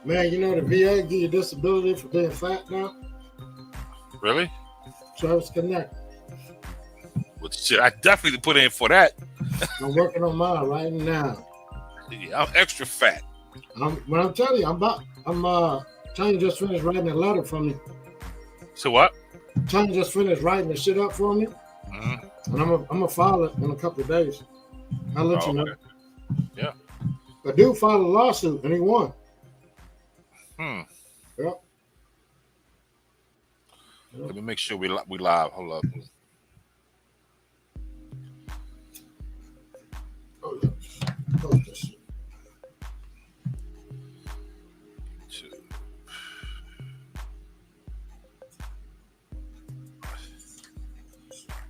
Man, you know the VA give you disability for being fat now? Really? Travis Connect. Well, shit, I definitely put in for that. I'm working on mine right now. Yeah, I'm extra fat. When I'm telling you, Tanya just finished writing a letter for me. So what? Tanya just finished writing the shit up for me. Mm-hmm. And I'm gonna file it in a couple of days. I'll let you know. Yeah. The dude filed a lawsuit and he won. Yep. Let me make sure we live. Hold up. Oh, yeah. Oh, this shit.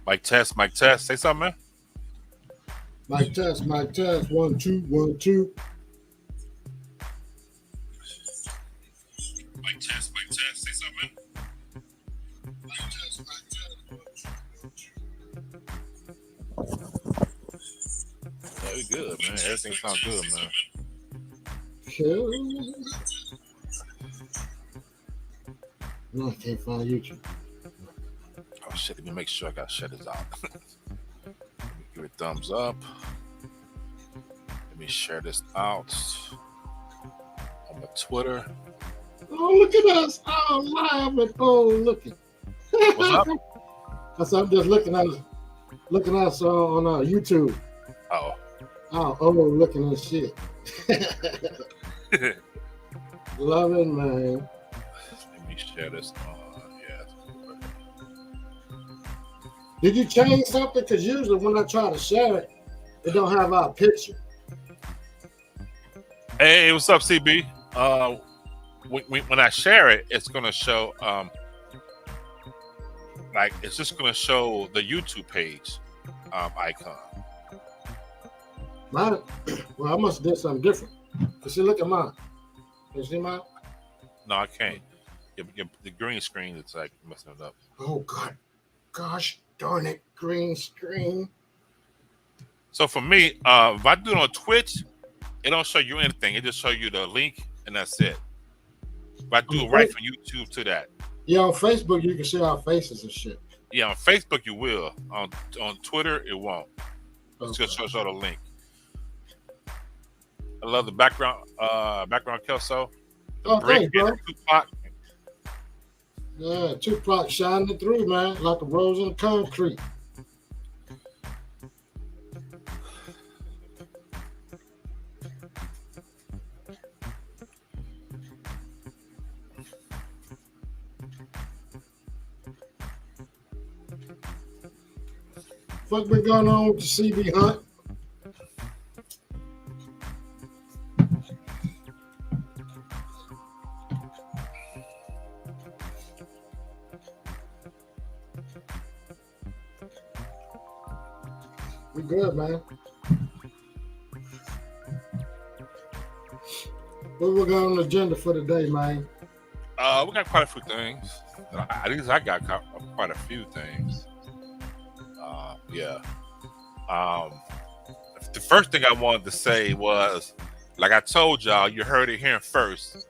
Mic test. Say something, man. Mic test. 1 2 1 2. Mic test. Say something, man. Mic test. 1 2 Yeah, we good, man. Everything sounds good, man. No, I can't find YouTube. Oh shit! Let me make sure I got shut this out. Let me give it a thumbs up. Let me share this out on my Twitter. Oh, look at us! Oh, live and looking. What's up? I'm just looking at us on YouTube. Looking at shit. Love it, man. Let me share this on. Yeah. Did you change something? Because usually when I try to share it, it don't have our picture. Hey, what's up, CB? When I share it, it's gonna show it's just gonna show the YouTube page icon. Mine, well, I must have did something different. You see, look at mine. You see mine? No, I can't. The green screen is like messing it up. Oh God, gosh darn it, green screen. So for me, if I do it on Twitch, it don't show you anything. It just show you the link and that's it. If I do it right from YouTube to that. Yeah, on Facebook you can see our faces and shit. Yeah, on Facebook you will. On Twitter it won't. It's just show the link. I love the background Kelso. The brick, thanks, bro. Tupac. Yeah, Tupac shining through, man, like a rose in the concrete. What been going on with the CB hunt? We good, man. What we got on the agenda for today, man? We got quite a few things. At least I got quite a few things. Yeah. The first thing I wanted to say was, like I told y'all, you heard it here first.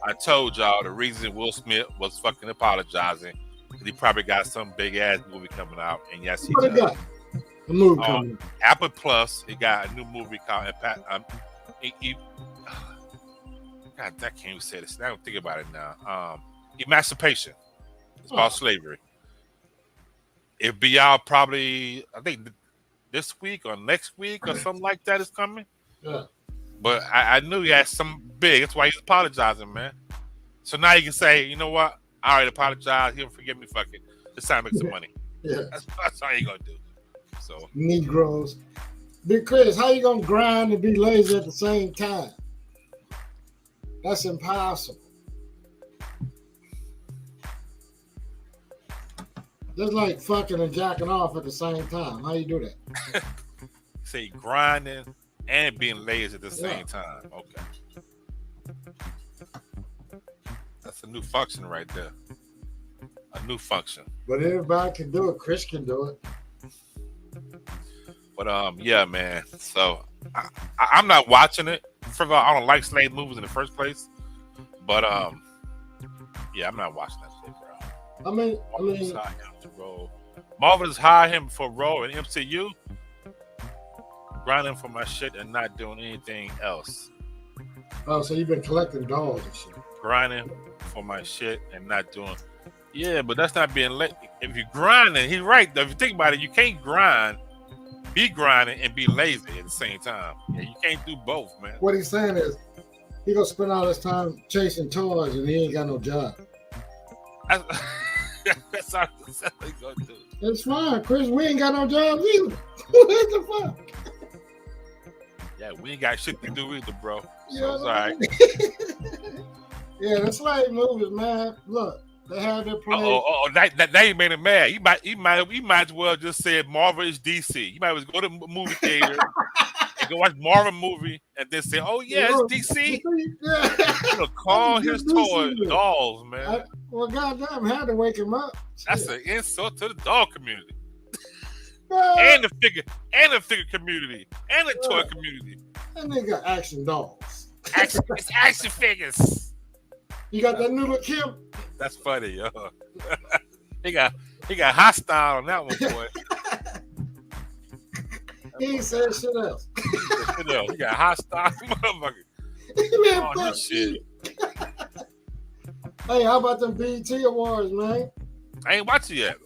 I told y'all the reason Will Smith was fucking apologizing because he probably got some big ass movie coming out, and yes, he does. Got? A movie coming. Apple Plus, he got a new movie called God, I can't even say this. I don't think about it now. Emancipation. It's about slavery. It'll be out probably, I think, this week or next week or something like that is coming. Yeah. But I knew he had something big. That's why he's apologizing, man. So now you can say, you know what? I already apologized. He'll forgive me. Fuck it. It's time to make some money. Yeah. That's all you gonna do. So Negroes. Big Chris, how you gonna grind and be lazy at the same time? That's impossible. Just like fucking and jacking off at the same time. How you do that? Say grinding and being lazy at the same time. Okay. That's a new function right there. A new function. But everybody can do it. Chris can do it. But yeah, man. So I'm not watching it. First of all, I don't like slave movies in the first place. But yeah, I'm not watching that shit, bro. I mean, Hire him to roll. Marvel's hire him for role in MCU, grinding for my shit and not doing anything else. oh, so you've been collecting dolls and shit. Grinding for my shit and not doing. Yeah, but that's not being late. If you're grinding, he's right. Though. If you think about it, you can't be grinding and be lazy at the same time. Yeah, you can't do both, man. What he's saying is, he gonna spend all his time chasing toys and he ain't got no job. That's all he's gonna do. It's fine, Chris. We ain't got no jobs either. What the fuck? Yeah, we ain't got shit to do either, bro. So Yeah, it's all right. Yeah, the slave movies, man. Look, they have their place. That ain't made him mad. You might as well just say Marvel is DC. You might as well go to the movie theater and go watch Marvel movie and then say, "Oh yeah, it's DC." Yeah. Call his toys dolls, man. Well, goddamn, had to wake him up. That's an insult to the doll community. Well, And the figure community, and the toy community. that nigga action dolls. It's action figures. You got that new look Kim? That's funny, yo. he got hostile on that one, boy. He ain't said shit else. He got hostile, motherfucker. Man, Oh, fuck this shit. Hey, how about them BET Awards, man? I ain't watching yet.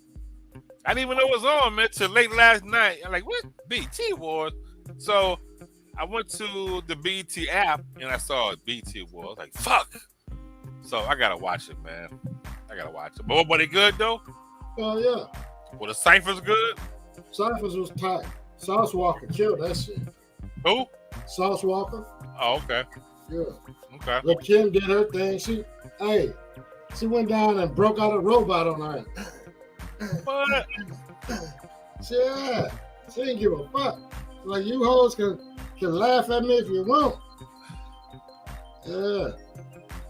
I didn't even know it was on, man, till late last night. I'm like, what? BET Awards? So I went to the BET app and I saw BET Awards. I was like, fuck. So I gotta watch it, man. I gotta watch it. But they good though? Oh yeah. Well, the ciphers good? Cyphers was tight. Sauce Walker killed that shit. Who? Sauce Walker. Oh, okay. Yeah. Okay. But Kim did her thing. She went down and broke out a robot on her. What? Yeah. She didn't give a fuck. Like, you hoes can laugh at me if you want. Yeah.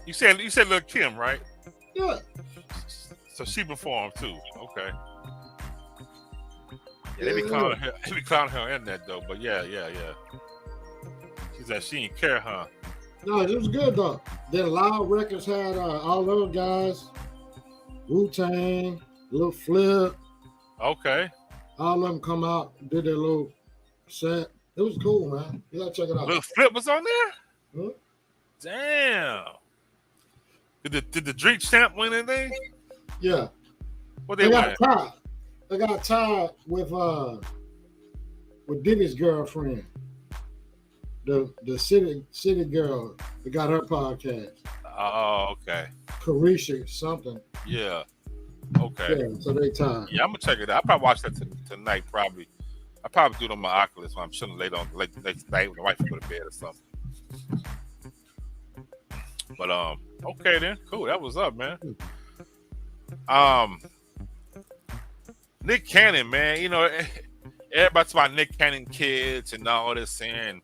You said Lil' Kim, right? Yeah. So she performed too. Okay. Yeah, they be clowning her on the internet though, but yeah. She said she didn't care, huh? No, it was good though. Then Loud Records had all those guys, Wu-Tang, Lil Flip. Okay. All of them come out, did their little set. It was cool, man. You gotta check it out. Lil Flip was on there? Hmm? Damn. Did the Drink Champ win anything? Yeah. What They they got win? tied. They got tied with Diddy's girlfriend. The city girl that got her podcast. Oh, okay. Carisha something. Yeah. Okay. Yeah, so they tied. Yeah, I'm gonna check it out. I'll probably watch that tonight. Probably. I probably do it on my Oculus when I'm chilling late night when the wife go to bed or something. But okay then, cool. That was up, man. Nick Cannon, man. You know, everybody's about Nick Cannon kids and all this, and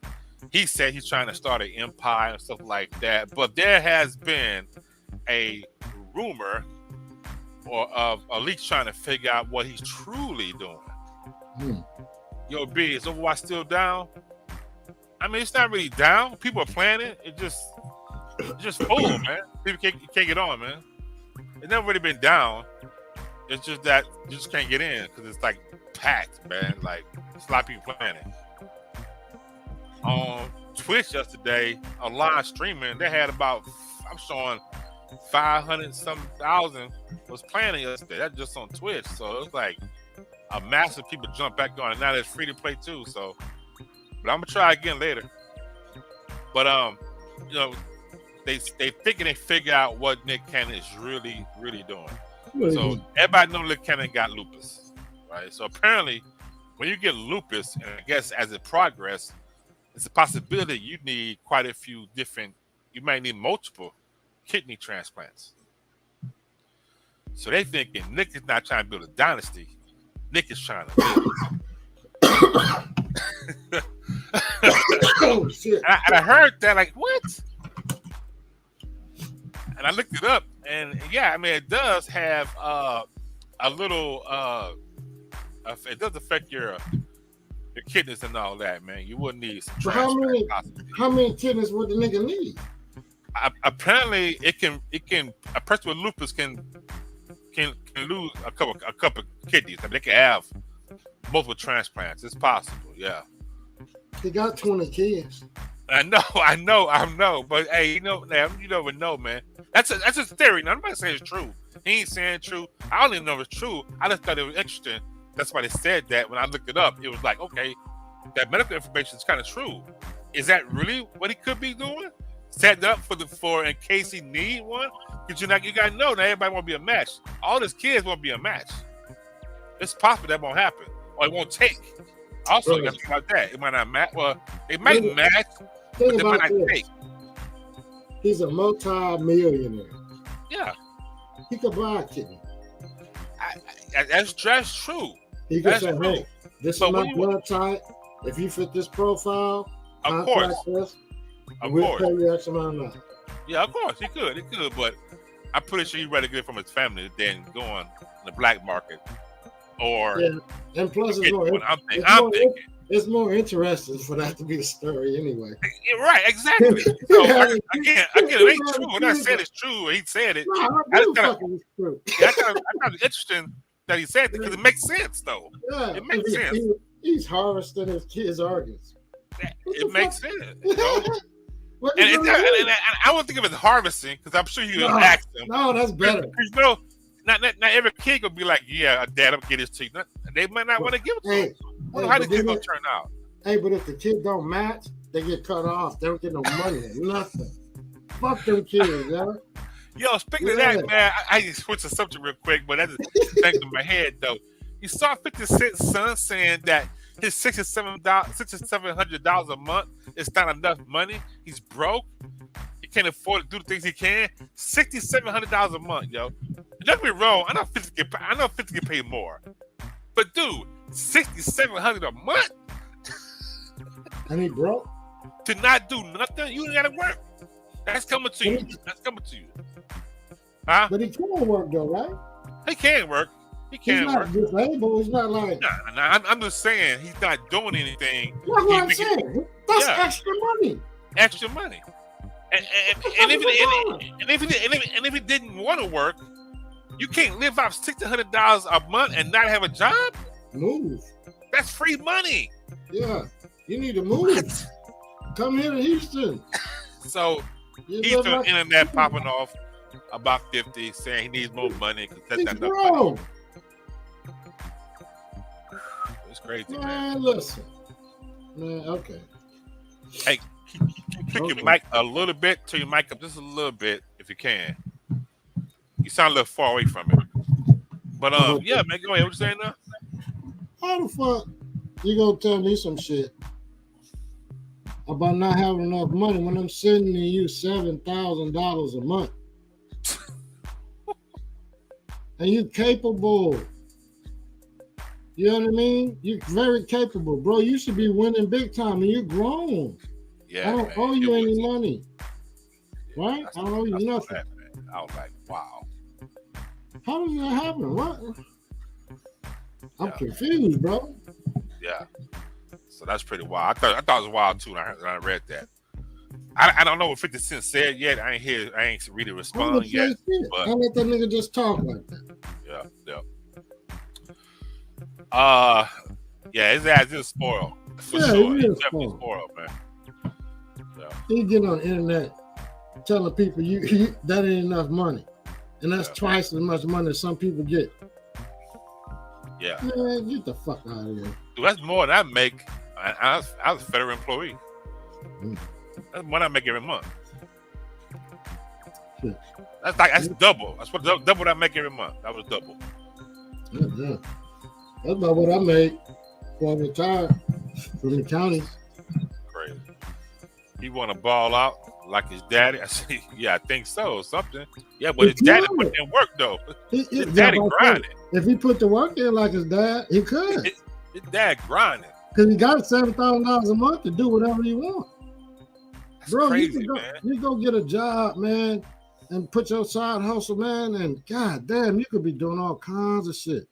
he said he's trying to start an empire and stuff like that. But there has been a rumor or of at least trying to figure out what he's truly doing. Yo, B, is Overwatch still down? I mean, it's not really down. People are playing it. It's just full, man. People can't get on, man. It's never really been down. It's just that you just can't get in because it's like packed, man. Like, it's a lot of people playing it. On Twitch yesterday, on live streaming, they had about, I'm showing 500,000 was playing it yesterday. That's just on Twitch. So it was like a massive people jump back on it. Now it's free to play too. So, but I'm gonna try again later. But you know, they thinking they figure out what Nick Cannon is really doing. So everybody know Nick Cannon got lupus, right? So apparently, when you get lupus, and I guess as it progresses, it's a possibility you need quite a few different. You might need multiple kidney transplants. So they thinking Nick is not trying to build a dynasty. Nick is trying to build. Oh shit! And I heard that, like, what? And I looked it up, and yeah, I mean, it does have a little. It does affect your kidneys and all that, man. You would need some But transplants. how many kidneys would the nigga need? apparently it can a person with lupus can lose a couple kidneys. I mean, they can have multiple transplants. It's possible. Yeah. He got 20 kids. I know. But hey, you never know, man. That's his theory. Now, nobody saying it's true. He ain't saying it's true. I don't even know if it's true. I just thought it was interesting. That's why they said that. When I looked it up, it was like, okay, that medical information is kind of true. Is that really what he could be doing? Setting up for in case he need one? Because you gotta know that everybody won't be a match. All his kids won't be a match. It's possible that won't happen, or it won't take. Also, you got to think about that. It might not match. Well, it might match, but it might not take. He's a multi-millionaire. Yeah. He could buy a kidney. That's true. He could say, hey, this is my blood type. If you fit this profile, of course. We'll pay you X amount of money. Yeah, of course. He could, but I'm pretty sure he'd rather get it from his family than going in the black market. Or and plus it's more interesting for that to be the story anyway. Right, exactly. So again, it ain't true. When I said it's true, he said it. I thought it was interesting that he said it because it makes sense, though. Yeah, it makes sense. He's harvesting his kids' organs. It makes sense. You know? and I won't think of it as harvesting because I'm sure you ask them. No, that's better. Not every kid gonna be like, yeah, dad, I'm gonna get his teeth. They might not want to give it to him. How the kid gonna turn out? Hey, but if the kid don't match, they get cut off. They don't get no money, nothing. Fuck them kids, yo. Yo, speaking of that, man, I just switched the subject real quick, but that just thanks in my head though. You saw 50 Cent's son saying that his $6,700 a month is not enough money. He's broke. He can't afford to do the things he can. $6,700 a month, yo. Don't get me wrong. I know 50 get paid more, but dude, $6,700 a month, and he broke to not do nothing. You ain't gotta work. That's coming to you. Huh? But he can work though, right? He can work. He's not disabled. He's not like. Nah. I'm just saying he's not doing anything. That's what I'm saying. That's extra money. Extra money. And if he didn't want to work, you can't live off $1,600 a month and not have a job. Move. That's free money. Yeah, you need to move. Come here to Houston. So he's on the internet popping off about 50, saying he needs more money because that's not enough money. It's crazy, man. Listen, man. Okay. Hey, click your mic a little bit. Turn your mic up just a little bit if you can. You sound a little far away from it. But yeah, man, go ahead. What you saying now? How the fuck you gonna tell me some shit about not having enough money when I'm sending you $7,000 a month? And you capable. You know what I mean? You're very capable, bro. You should be winning big time, and you're grown. Yeah, I don't owe you any money, right? I don't owe you nothing. I was like, wow. How does that happen? What? I'm confused, bro. Yeah. So that's pretty wild. I thought it was wild too when I read that. I don't know what 50 Cent said yet. I ain't really responded yet. But I let that nigga just talk like that. Yeah. His ass is spoiled. For sure. He's definitely spoiled, man. Yeah. He get on the internet telling people you that ain't enough money. And that's twice as much money as some people get. Yeah. Man, get the fuck out of here. Dude, that's more than I make. I was a federal employee. That's more than I make every month. Shit. That's double. That's what double what I make every month. That was double. Yeah. That's about what I make before I retired from the county. Crazy. He want to ball out like his daddy. I say, yeah, I think so. Or something. Yeah, but his daddy put in work though. His daddy grinding. If he put the work in like his dad, he could. His dad grinding. Because he got $7,000 a month to do whatever he wants. Bro, crazy, you go get a job, man, and put your side hustle, man, and god damn, you could be doing all kinds of shit.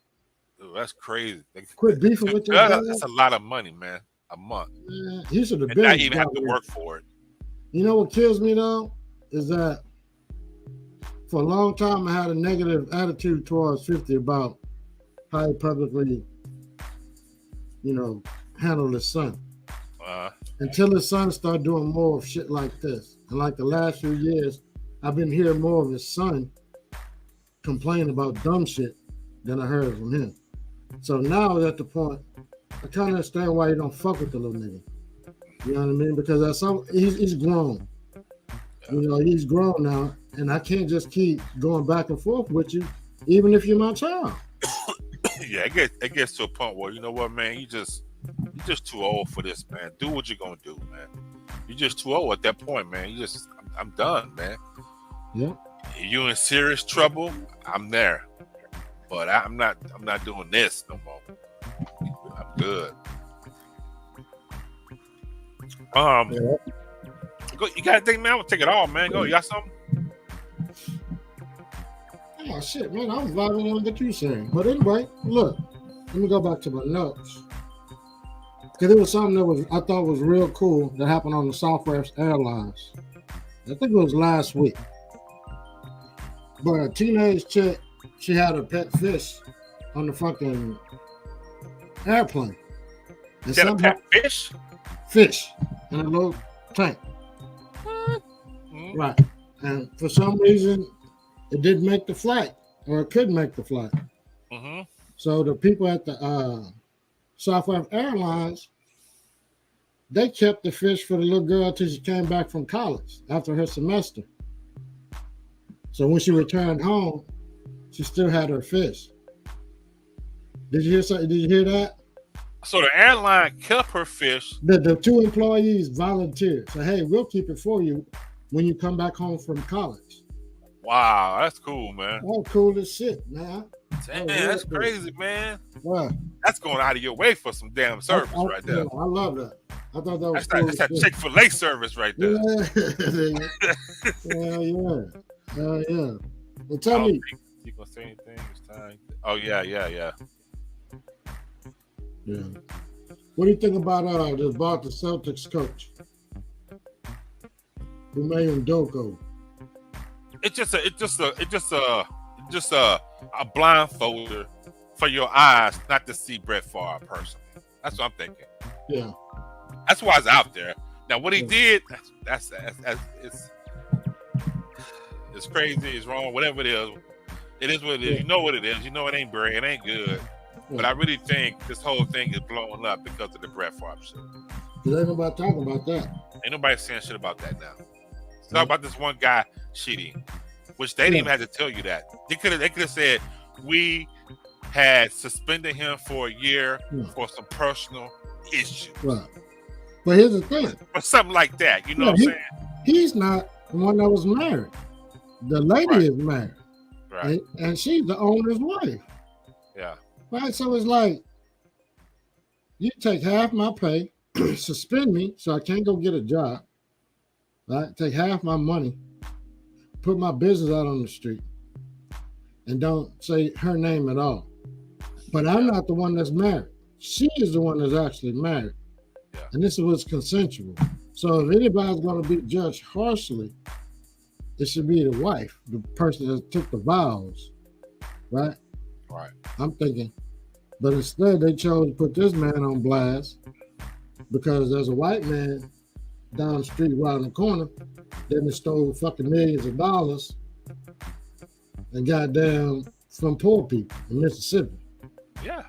Dude, that's crazy. Quit beefing with your dad. That's a lot of money, man. A month. Yeah, he should have been. Not even have to work for it. You know what kills me though? is that for a long time I had a negative attitude towards 50 about how he publicly, handled his son. Until his son started doing more of shit like this. And like the last few years, I've been hearing more of his son complain about dumb shit than I heard from him. So now at the point, I kind of understand why you don't fuck with the little nigga. You know what I mean? Because he's grown. He's grown now, and I can't just keep going back and forth with you, even if you're my child. Yeah, it gets to a point where, you know what, man, you're just too old for this, man. Do what you're gonna do, man. You're just too old at that point, man. I'm done, man. Yeah. You in serious trouble, I'm there. But I'm not doing this no more. I'm good. Go, you got anything, man? I'm gonna take it all, man. Go, you got something? Oh shit, man, I'm vibing on what you're saying. But anyway, look, let me go back to my notes. Because there was something that I thought was real cool that happened on the Southwest Airlines. I think it was last week. But a teenage chick, she had a pet fish on the fucking airplane. Is that a pet fish? Fish in a little tank. Mm-hmm. Right. And for some reason, it didn't make the flight, or it couldn't make the flight. Mm-hmm. So the people at the Southwest Airlines, they kept the fish for the little girl till she came back from college after her semester. So when she returned home, she still had her fish. Did you hear something? Did you hear that? So the airline kept her fish. The two employees volunteered. So hey, we'll keep it for you when you come back home from college. Wow, that's cool, man. Oh, cool as shit, man. Damn, that's crazy, man. What? That's going out of your way for some damn service right there. I love that. I thought that was that's that Chick-fil-A service right there. Yeah. Yeah. Well, tell me. You gonna say anything this time? Oh yeah. Yeah. What do you think about the Celtics coach who made him Doko? It's just a blindfolder for your eyes not to see Brett Favre personally. That's what I'm thinking. Yeah. That's why it's out there. Now what he did, that's it's crazy, it's wrong, whatever it is what it is. You know what it is. You know it ain't great, it ain't good. Yeah. But I really think this whole thing is blowing up because of the Brett Favre shit. Because ain't nobody talking about that. Ain't nobody saying shit about that now. Talk about this one guy cheating, which they didn't even have to tell you that. They could have said we had suspended him for a year for some personal issues. Right. But here's the thing. Or something like that. You know what I'm saying? He's not the one that was married. The lady is married. Right. And she's the owner's wife. Yeah. Right. So it's like, you take half my pay, suspend me so I can't go get a job. Right? Take half my money, put my business out on the street, and don't say her name at all. But I'm not the one that's married. She is the one that's actually married. Yeah. And this was consensual. So if anybody's going to be judged harshly, it should be the wife, the person that took the vows. Right? Right. I'm thinking. But instead, they chose to put this man on blast because there's a white man down the street around the corner that stole fucking millions of dollars and goddamn from poor people in Mississippi. Yeah.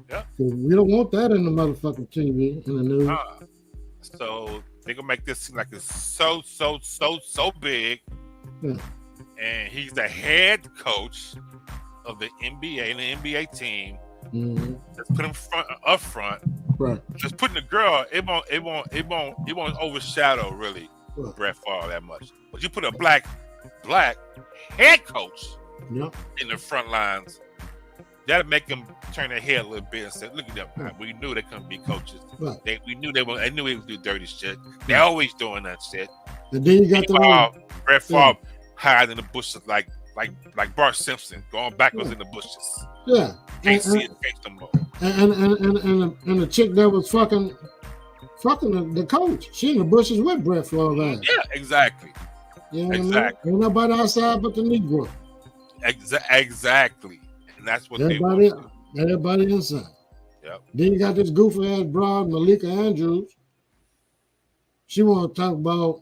Yeah. We don't want that in the motherfucking TV in the news. So they're gonna make this seem like it's so big. Yeah. And he's the head coach of the NBA and the NBA team. Mm-hmm. Let's put him up front. Right. Just putting the girl, it won't overshadow really Brett Favre that much. But you put a black head coach in the front lines, that'll make them turn their head a little bit and say, "Look at them! Right. We knew they couldn't be coaches. Right. We knew they knew they would do dirty shit. They're always doing that shit." And then you got Brett Favre hide in the bushes like Bart Simpson, going backwards in the bushes. Yeah. Can't see his face no more. And the chick that was fucking the coach, she in the bushes with Brett Favre. Yeah, exactly. You know what Exactly. I mean? Ain't nobody outside but the Negro. Exactly. And that's what Everybody, they want. everybody inside. Yep. Then you got this goofy ass broad, Malika Andrews. She want to talk about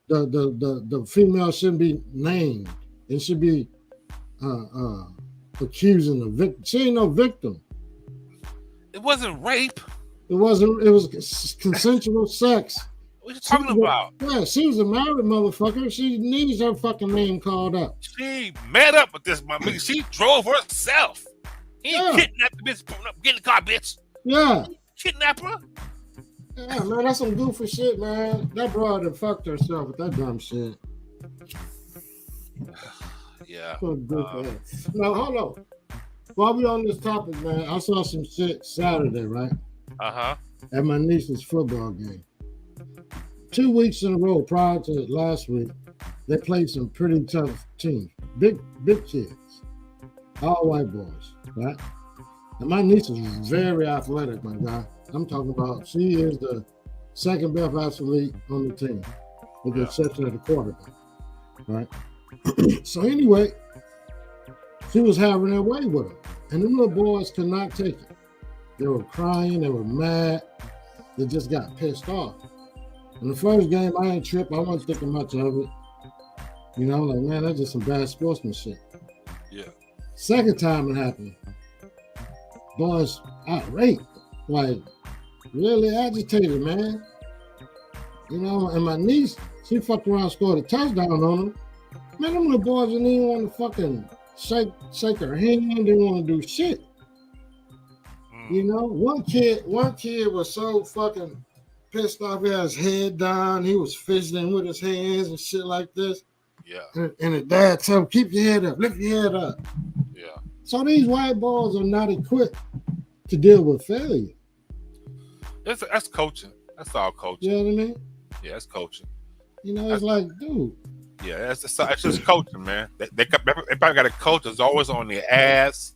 the female shouldn't be named. It should be accusing the victim. She ain't no victim. It wasn't rape. It wasn't. It was consensual sex. What you talking about? Yeah, she was a married motherfucker. She needs her fucking name called up. She met up with this mother. She drove herself. He ain't kidnapped the bitch. Get in the car, bitch. Yeah. Kidnap her. Yeah, man, that's some goofy shit, man. That broad that fucked herself with that dumb shit. Yeah. Now, hold on. While we on this topic, man, I saw some shit Saturday, right? Uh-huh. At my niece's football game. 2 weeks in a row prior to last week, they played some pretty tough teams. Big kids. All white boys, right? And my niece is very athletic, my guy. I'm talking about she is the second best athlete on the team, with the exception of the quarterback, right? So anyway, she was having her way with them. And the little boys could not take it. They were crying, they were mad, they just got pissed off. In the first game, I ain't tripped, I wasn't thinking much of it. You know, like, man, that's just some bad sportsmanship. Yeah. Second time it happened, boys irate, like really agitated, man. You know, and my niece, she fucked around, scored a touchdown on them. Man, them little boys didn't even want to fucking shake her hand, didn't want to do shit. You know, one kid was so fucking pissed off, he had his head down, he was fidgeting with his hands and shit like this. Yeah. And the dad told him, keep your head up, lift your head up. Yeah. So these white boys are not equipped to deal with failure. That's coaching. That's all coaching. You know what I mean? Yeah, that's coaching. You know, it's like, dude. Yeah, it's just coaching, man. They probably got a coach that's always on their ass.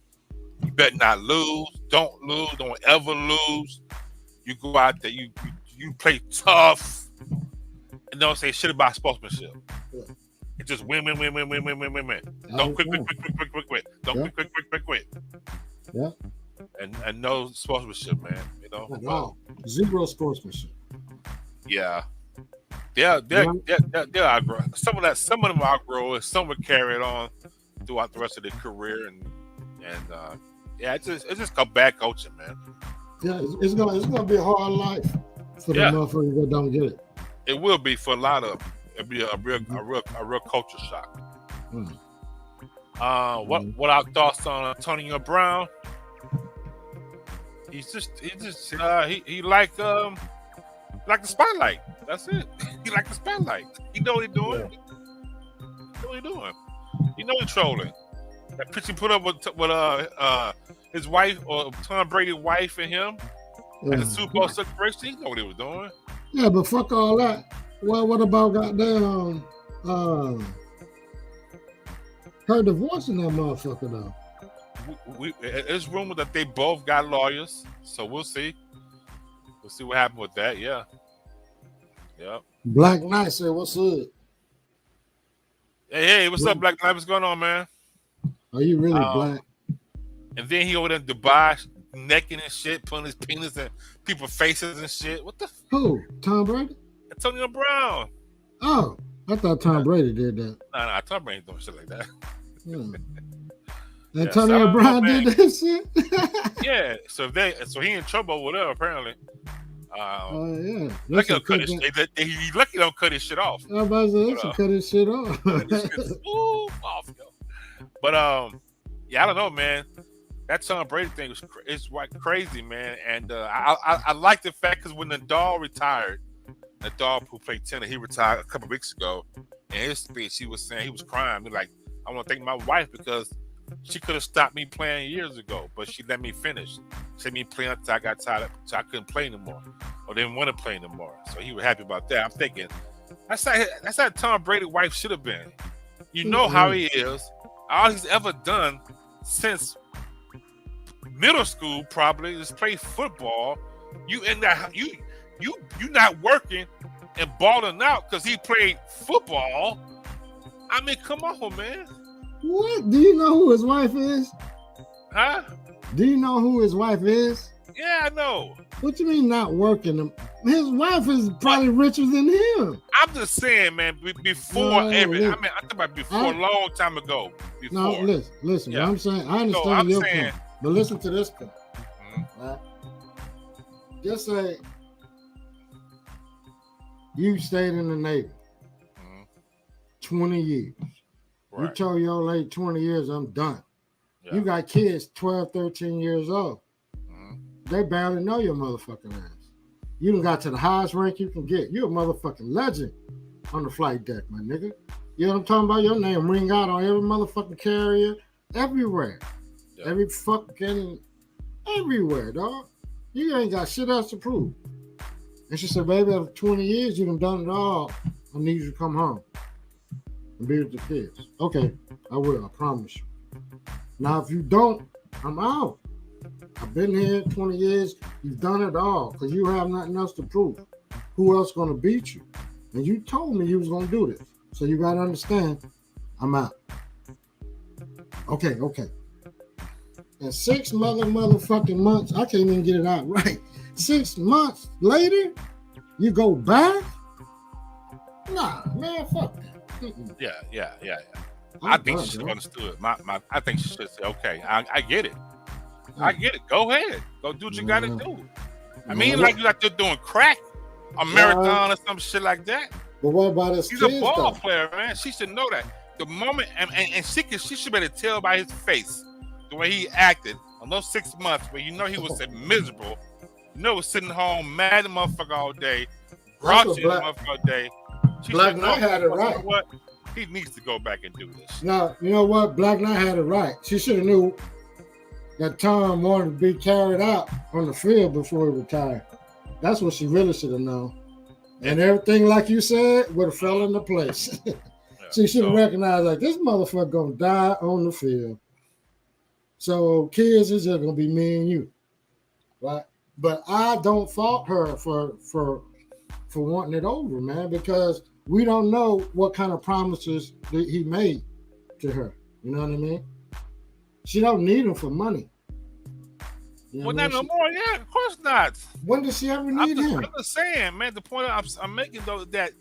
You better not lose. Don't lose. Don't ever lose. You go out there. You play tough, and don't say shit about sportsmanship. Yeah. It's just win. Don't quit. Don't quit. Yeah. And no sportsmanship, man. You know. Wow. Zero sportsmanship. Yeah. They'll outgrow. Some of them outgrow it. Some will carry it on throughout the rest of their career, and it's just bad coaching, man. Yeah, it's gonna be a hard life for the motherfuckers that don't get it. It will be for a lot of them. It'll be a real culture shock. What our thoughts on Antonio Brown? He like the spotlight. That's it. He like the spotlight. He know what he's doing. He know he's trolling. That picture he put up with his wife, or Tom Brady's wife, and him at the Super Bowl celebration. He know what he was doing. Yeah, but fuck all that. Well, what about goddamn her divorcing that motherfucker though? It's rumored that they both got lawyers, so we'll see. We'll see what happens with that. Yeah. Black Knight said, "What's up?" Hey, what's up, Black Knight? What's going on, man? Are you really black? And then he over there in Dubai, naked and shit, putting his penis in people's faces and shit. What the? Who? Tom Brady? Antonio Brown. Oh, I thought Tom Brady did that. Nah, Tom Brady ain't doing shit like that. Antonio Brown did that shit. Yeah, so he in trouble or whatever apparently. Yeah. Lucky don't cut his lucky don't cut his shit off. I was about to say, cut his shit off. Off, yo. But I don't know, man. That Tom Brady thing is crazy, man. And I like the fact because when Nadal retired, Nadal who played tennis, he retired a couple of weeks ago. In his speech, he was saying he was crying. He like, I want to thank my wife because she could have stopped me playing years ago, but she let me finish. She let me play until I got tired, so I couldn't play anymore, or didn't want to play anymore. So he was happy about that. I'm thinking that's how Tom Brady's wife should have been. You know how he is. All he's ever done since middle school probably is play football. You in that you not working and balling out because he played football. I mean, come on, man. What? Do you know who his wife is? Huh? Do you know who his wife is? Yeah, I know. What you mean not working? His wife is probably richer than him. I'm just saying, man. Before I'm talking about before a long time ago. Before. No, listen. Yeah. What I'm saying, I understand your point, but listen to this point. Right? Just say you stayed in the Navy 20 years. Right. You told your old lady 20 years, I'm done. Yeah. You got kids 12, 13 years old. They barely know your motherfucking ass. You done got to the highest rank you can get. You're a motherfucking legend on the flight deck, my nigga. You know what I'm talking about? Your name ring out on every motherfucking carrier, everywhere. Yeah. Everywhere, dog. You ain't got shit else to prove. And she said, baby, after 20 years, you done it all. I need you to come home and be with the kids. Okay, I will, I promise you. Now, if you don't, I'm out. I've been here 20 years. You've done it all because you have nothing else to prove. Who else going to beat you? And you told me you was going to do this. So you got to understand, I'm out. Okay. And 6 motherfucking months, I can't even get it out right. 6 months later, you go back? Nah, man, fuck that. Yeah. I think she should have understood. I think she should say, okay, I get it. I get it. Go ahead. Go do what you got to do. I mean, like you out there doing crack, a marathon or some shit like that. But what about his He's kids, a ball though? player, man. She should know that. The moment, and she should be able to tell by his face, the way he acted on those 6 months where you know he was miserable. You know, he was sitting home mad at the motherfucker all day, grouchy the motherfucker all day. Black Knight had it right. You know what? He needs to go back and do this. Now, you know what? Black Knight had it right. She should have knew that Tom wanted to be carried out on the field before he retired. That's what she really should have known. And everything, like you said, would have fell into place. She should have recognized, like, this motherfucker gonna die on the field. So kids, it's just gonna be me and you, right? But I don't fault her for wanting it over, man, because we don't know what kind of promises that he made to her. You know what I mean? She don't need him for money. You know well, not no more. Yeah, of course not. When does she ever need him? I'm just saying, man. The point I'm making though that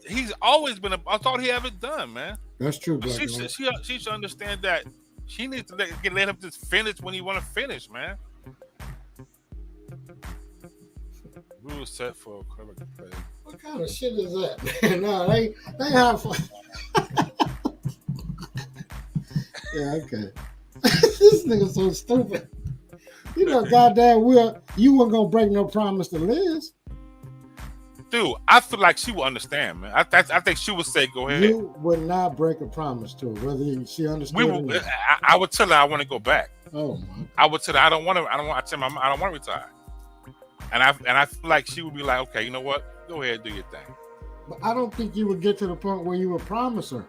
he's always been. I thought he ever done, man. That's true. She should understand that she needs to let him just finish when he want to finish, man. Rules set for a correct play. What kind of shit is that, man? No, they have fun. Yeah, okay. This nigga's so stupid. You know, goddamn well, you weren't gonna break no promise to Liz. Dude, I feel like she will understand, man. I think she would say, "Go ahead." You would not break a promise to her, whether she understood. I would tell her I want to go back. Oh my! I would tell her I don't want to. I don't want to retire. And I feel like she would be like, "Okay, you know what? Go ahead, do your thing." But I don't think you would get to the point where you would promise her,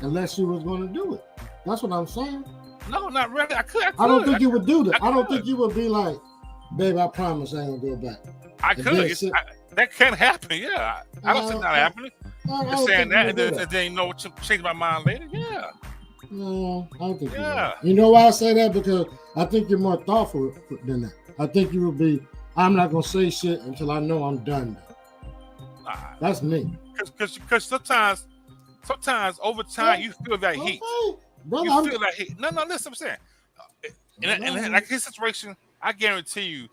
unless she was going to do it. That's what I'm saying. No, not really. I could. I don't think you would do that. I don't think you would be like, babe, I promise I ain't gonna go back. I could. That can happen, yeah. I don't see that happening. I'm saying that, and then you know what, change my mind later, yeah. No, I don't think you would. You know why I say that? Because I think you're more thoughtful than that. I think you would be, I'm not gonna say shit until I know I'm done. That's me. Because sometimes over time you feel that heat. Brother, you feel that heat. No, listen, I'm saying. In like his situation, I guarantee you,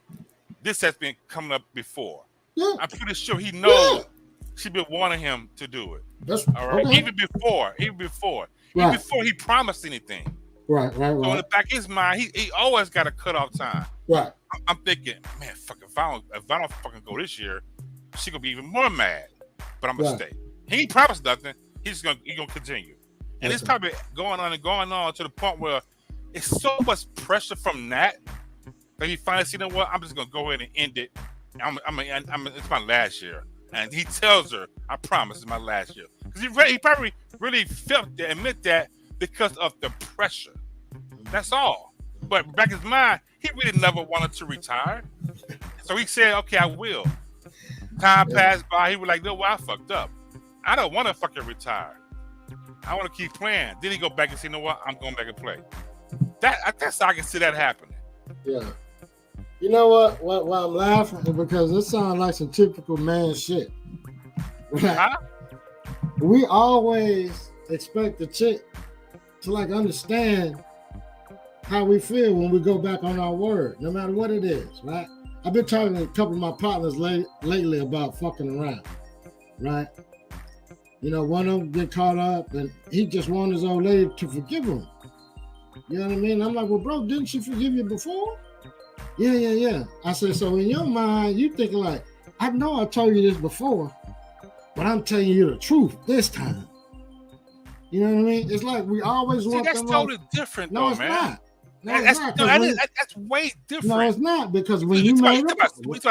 this has been coming up before. Yeah. I'm pretty sure he knows she been wanting him to do it. That's all right. Okay. Even before he promised anything. Right. So in the back of his mind, he always got a cutoff time. Right. I'm thinking, man, fuck, if I don't fucking go this year, she gonna be even more mad. But I'm gonna stay. He ain't promised nothing. He's gonna continue. And it's probably going on to the point where it's so much pressure from that he finally said, you know what, I'm just gonna go ahead and end it. It's my last year, and he tells her, "I promise, it's my last year." Because he probably really felt that, admit that, because of the pressure. That's all. But back in his mind, he really never wanted to retire, so he said, "Okay, I will." Time passed by. He was like, "No, well, I fucked up. I don't want to fucking retire. I want to keep playing." Then he go back and say, "You know what? I'm going back and play." That's how I can see that happening. Yeah. You know what? Why I'm laughing is because this sounds like some typical man shit. Right? Huh? We always expect the chick to like understand how we feel when we go back on our word, no matter what it is, right? I've been talking to a couple of my partners lately about fucking around, right? You know, one of them get caught up and he just wanted his old lady to forgive him. You know what I mean? I'm like, well, bro, didn't she forgive you before? Yeah. I said, so in your mind, you thinking like, I know I told you this before, but I'm telling you the truth this time. You know what I mean? It's like we always want that's them totally different, no, though, it's man. Not. No, it's not. That's way different. No, it's not because when you made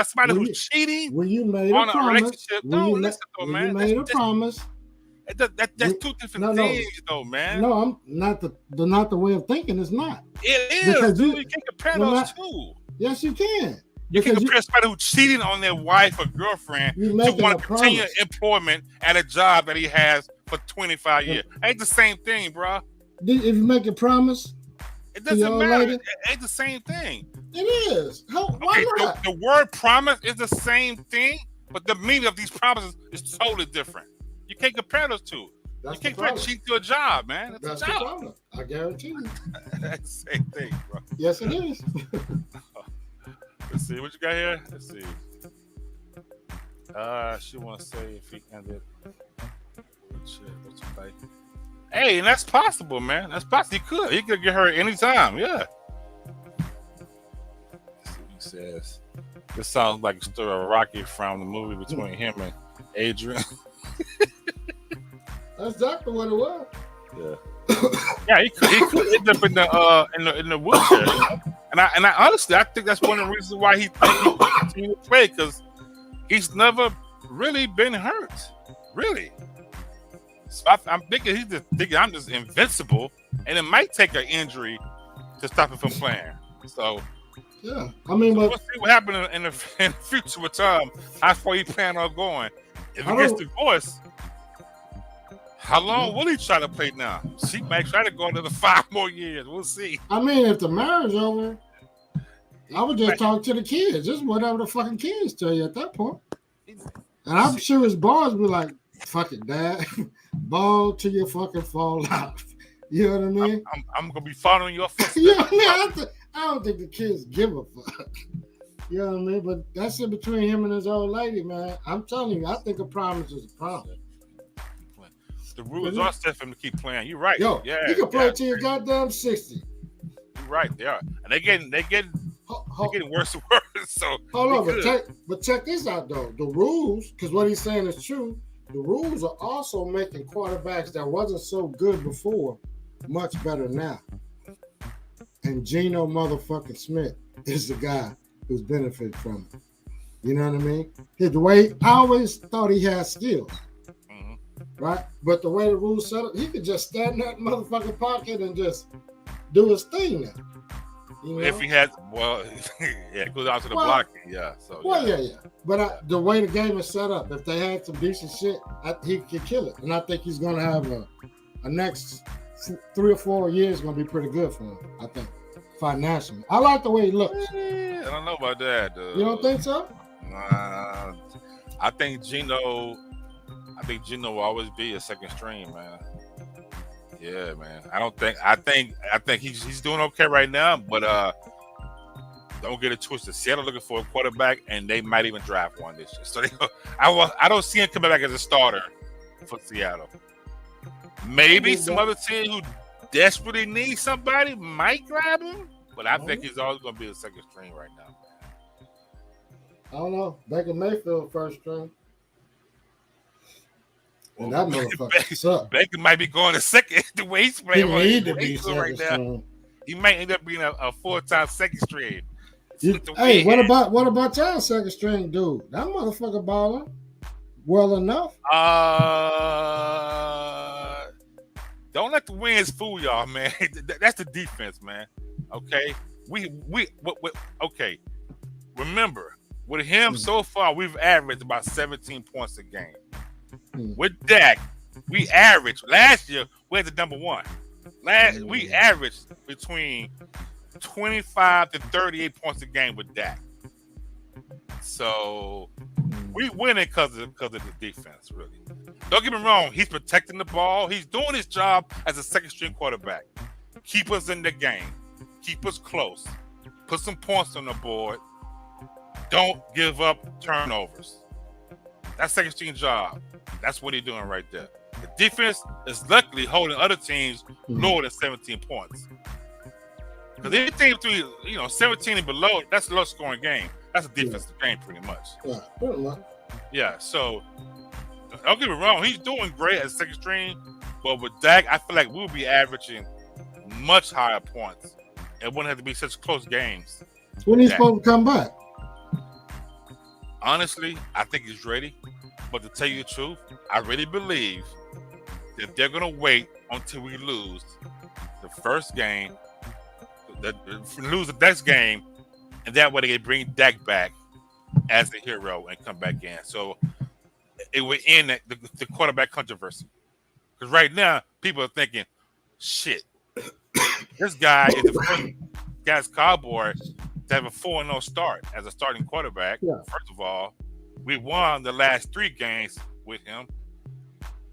somebody who's cheating when you made on a promise, relationship, no, listen, though, man. You made a promise. That's two different things, though, man. No, I'm not the way of thinking. It's not. It is. Because you can't compare those two. Yes, you can. You can compare somebody who's cheating on their wife or girlfriend to want to continue employment at a job that he has for 25 years. Ain't the same thing, bro. If you make a promise, it doesn't matter. It ain't the same thing. It is. Why not? The word promise is the same thing, but the meaning of these promises is totally different. You can't compare those two. You can't compare cheating to a job, man. That's a job. The problem. I guarantee you. That's the same thing, bro. Yes, it is. Let's see what you got here. Let's see. She want to say if he ended. Hey, and that's possible, man. That's possible. He could get her anytime. Yeah. Let's see what he says. This sounds like a story of Rocky from the movie between him and Adrian. That's exactly what it was. Yeah. Yeah, he could end up in the wheelchair. You know? And I honestly, I think that's one of the reasons why he continued to play, because he's never really been hurt, really. So I'm thinking he's just thinking I'm just invincible, and it might take an injury to stop him from playing. So yeah, I mean, but we'll see what happens in the future with Tom. How far he plan on going? If he gets divorced, how long will he try to play now? She might try to go another 5 more years. We'll see. I mean, if the marriage over, I would just talk to the kids. Just whatever the fucking kids tell you at that point. And I'm sure his boys be like, fuck it, Dad. Ball till you fucking fall out. You know what I mean? I'm going to be following your footsteps. You know what I mean? I don't think the kids give a fuck. You know what I mean? But that's in between him and his old lady, man. I'm telling you, I think a promise is a promise. The rules are set for him to keep playing. You're right. Yo, you can play till you're goddamn 60. You're right. They are, and they're getting worse and worse. So hold on, but check this out though. The rules, because what he's saying is true. The rules are also making quarterbacks that wasn't so good before much better now. And Geno motherfucking Smith is the guy who's benefited from it. You know what I mean? The way I always thought he had skills. Right? But the way the rules set up, he could just stand in that motherfucking pocket and just do his thing now. You know? If he had, it goes out to the blocking, yeah. So yeah. But the way the game is set up, if they had some decent shit, he could kill it. And I think he's going to have a next 3 or 4 years going to be pretty good for him, I think, financially. I like the way he looks. I don't know about that, dude. You don't think so? I think Geno will always be a second string, man. Yeah, man. I think he's doing okay right now, but don't get it twisted. Seattle looking for a quarterback, and they might even draft one this year. So I don't see him coming back as a starter for Seattle. Maybe some other team who desperately needs somebody might grab him, but I think he's always going to be a second string right now. I don't know. Baker Mayfield first string. And that motherfucker sucks. Baker might be going to second the way he's playing. He need to be right now. He might end up being a full-time second string. Hey, what about y'all second string dude? That motherfucker baller well enough. Don't let the wins fool y'all, man. That's the defense, man. Okay, we okay. Remember, With him so far, we've averaged about 17 points a game. Mm. With Dak, we averaged last year. We had the number one. We averaged between 25 to 38 points a game with Dak. So we winning because of the defense, really. Don't get me wrong, he's protecting the ball. He's doing his job as a second string quarterback. Keep us in the game. Keep us close. Put some points on the board. Don't give up turnovers. That's second string job. That's what he's doing right there. The defense is luckily holding other teams lower than 17 points. Because anything between 17 and below, that's a low scoring game. That's a defensive game, pretty much. Yeah, pretty much. Yeah, so don't get me wrong, he's doing great as second string, but with Dak, I feel like we'll be averaging much higher points. It wouldn't have to be such close games. When he's supposed to come back? Honestly, I think he's ready. But to tell you the truth, I really believe that they're going to wait until we lose the first game, lose the next game, and that way they can bring Dak back as the hero and come back in. So it would end the quarterback controversy. Because right now, people are thinking, shit, this guy is the first guy's Cowboy to have a 4-0 start as a starting quarterback. Yeah. First of all, we won the last 3 games with him.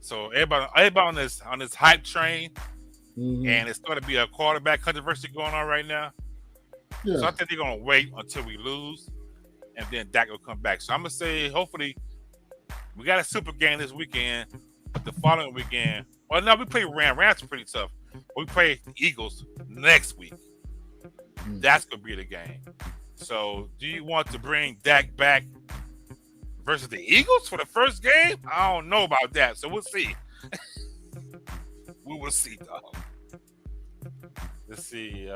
So everybody on this hype train, and it's going to be a quarterback controversy going on right now. Yeah. So I think they're going to wait until we lose, and then Dak will come back. So I'm going to say, hopefully, we got a super game this weekend, but the following weekend, well, no, we play Rams. Rams are pretty tough. We play the Eagles next week. That's going to be the game. So do you want to bring Dak back versus the Eagles for the first game? I don't know about that. So we'll see. We will see, dog. Let's see.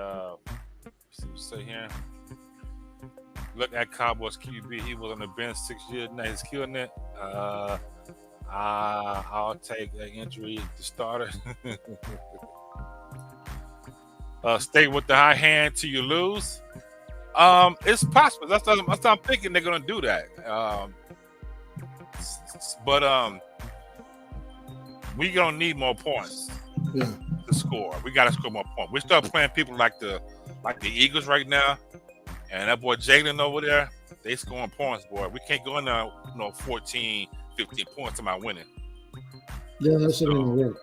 See what say here. Look at Cowboys QB. He was on the bench 6 years. Now he's killing it. I'll take an injury to starter. Stay with the high hand till you lose. It's possible. That's what I'm thinking. They're gonna do that. But we gonna need more points to score. We gotta score more points. We start playing people like the Eagles right now, and that boy Jalen over there, they scoring points, boy. We can't go in there, 14, 15 points. Am I winning? Yeah, that shit ain't work.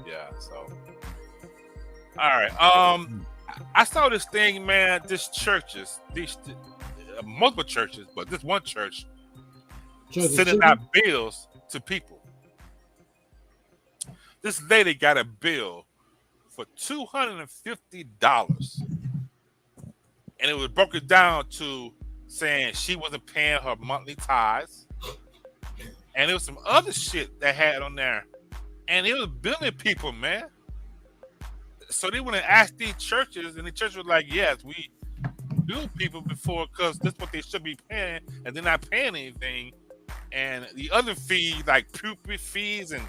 Yeah, so. All right. I saw this thing, man. These multiple churches, but this one church sending out bills to people. This lady got a bill for $250, and it was broken down to saying she wasn't paying her monthly tithes, and there was some other shit that had on there, and it was billing people, man. So they went and asked these churches, and the church was like, yes, we bill people before because that's what they should be paying, and they're not paying anything. And the other fees, like pulpit fees and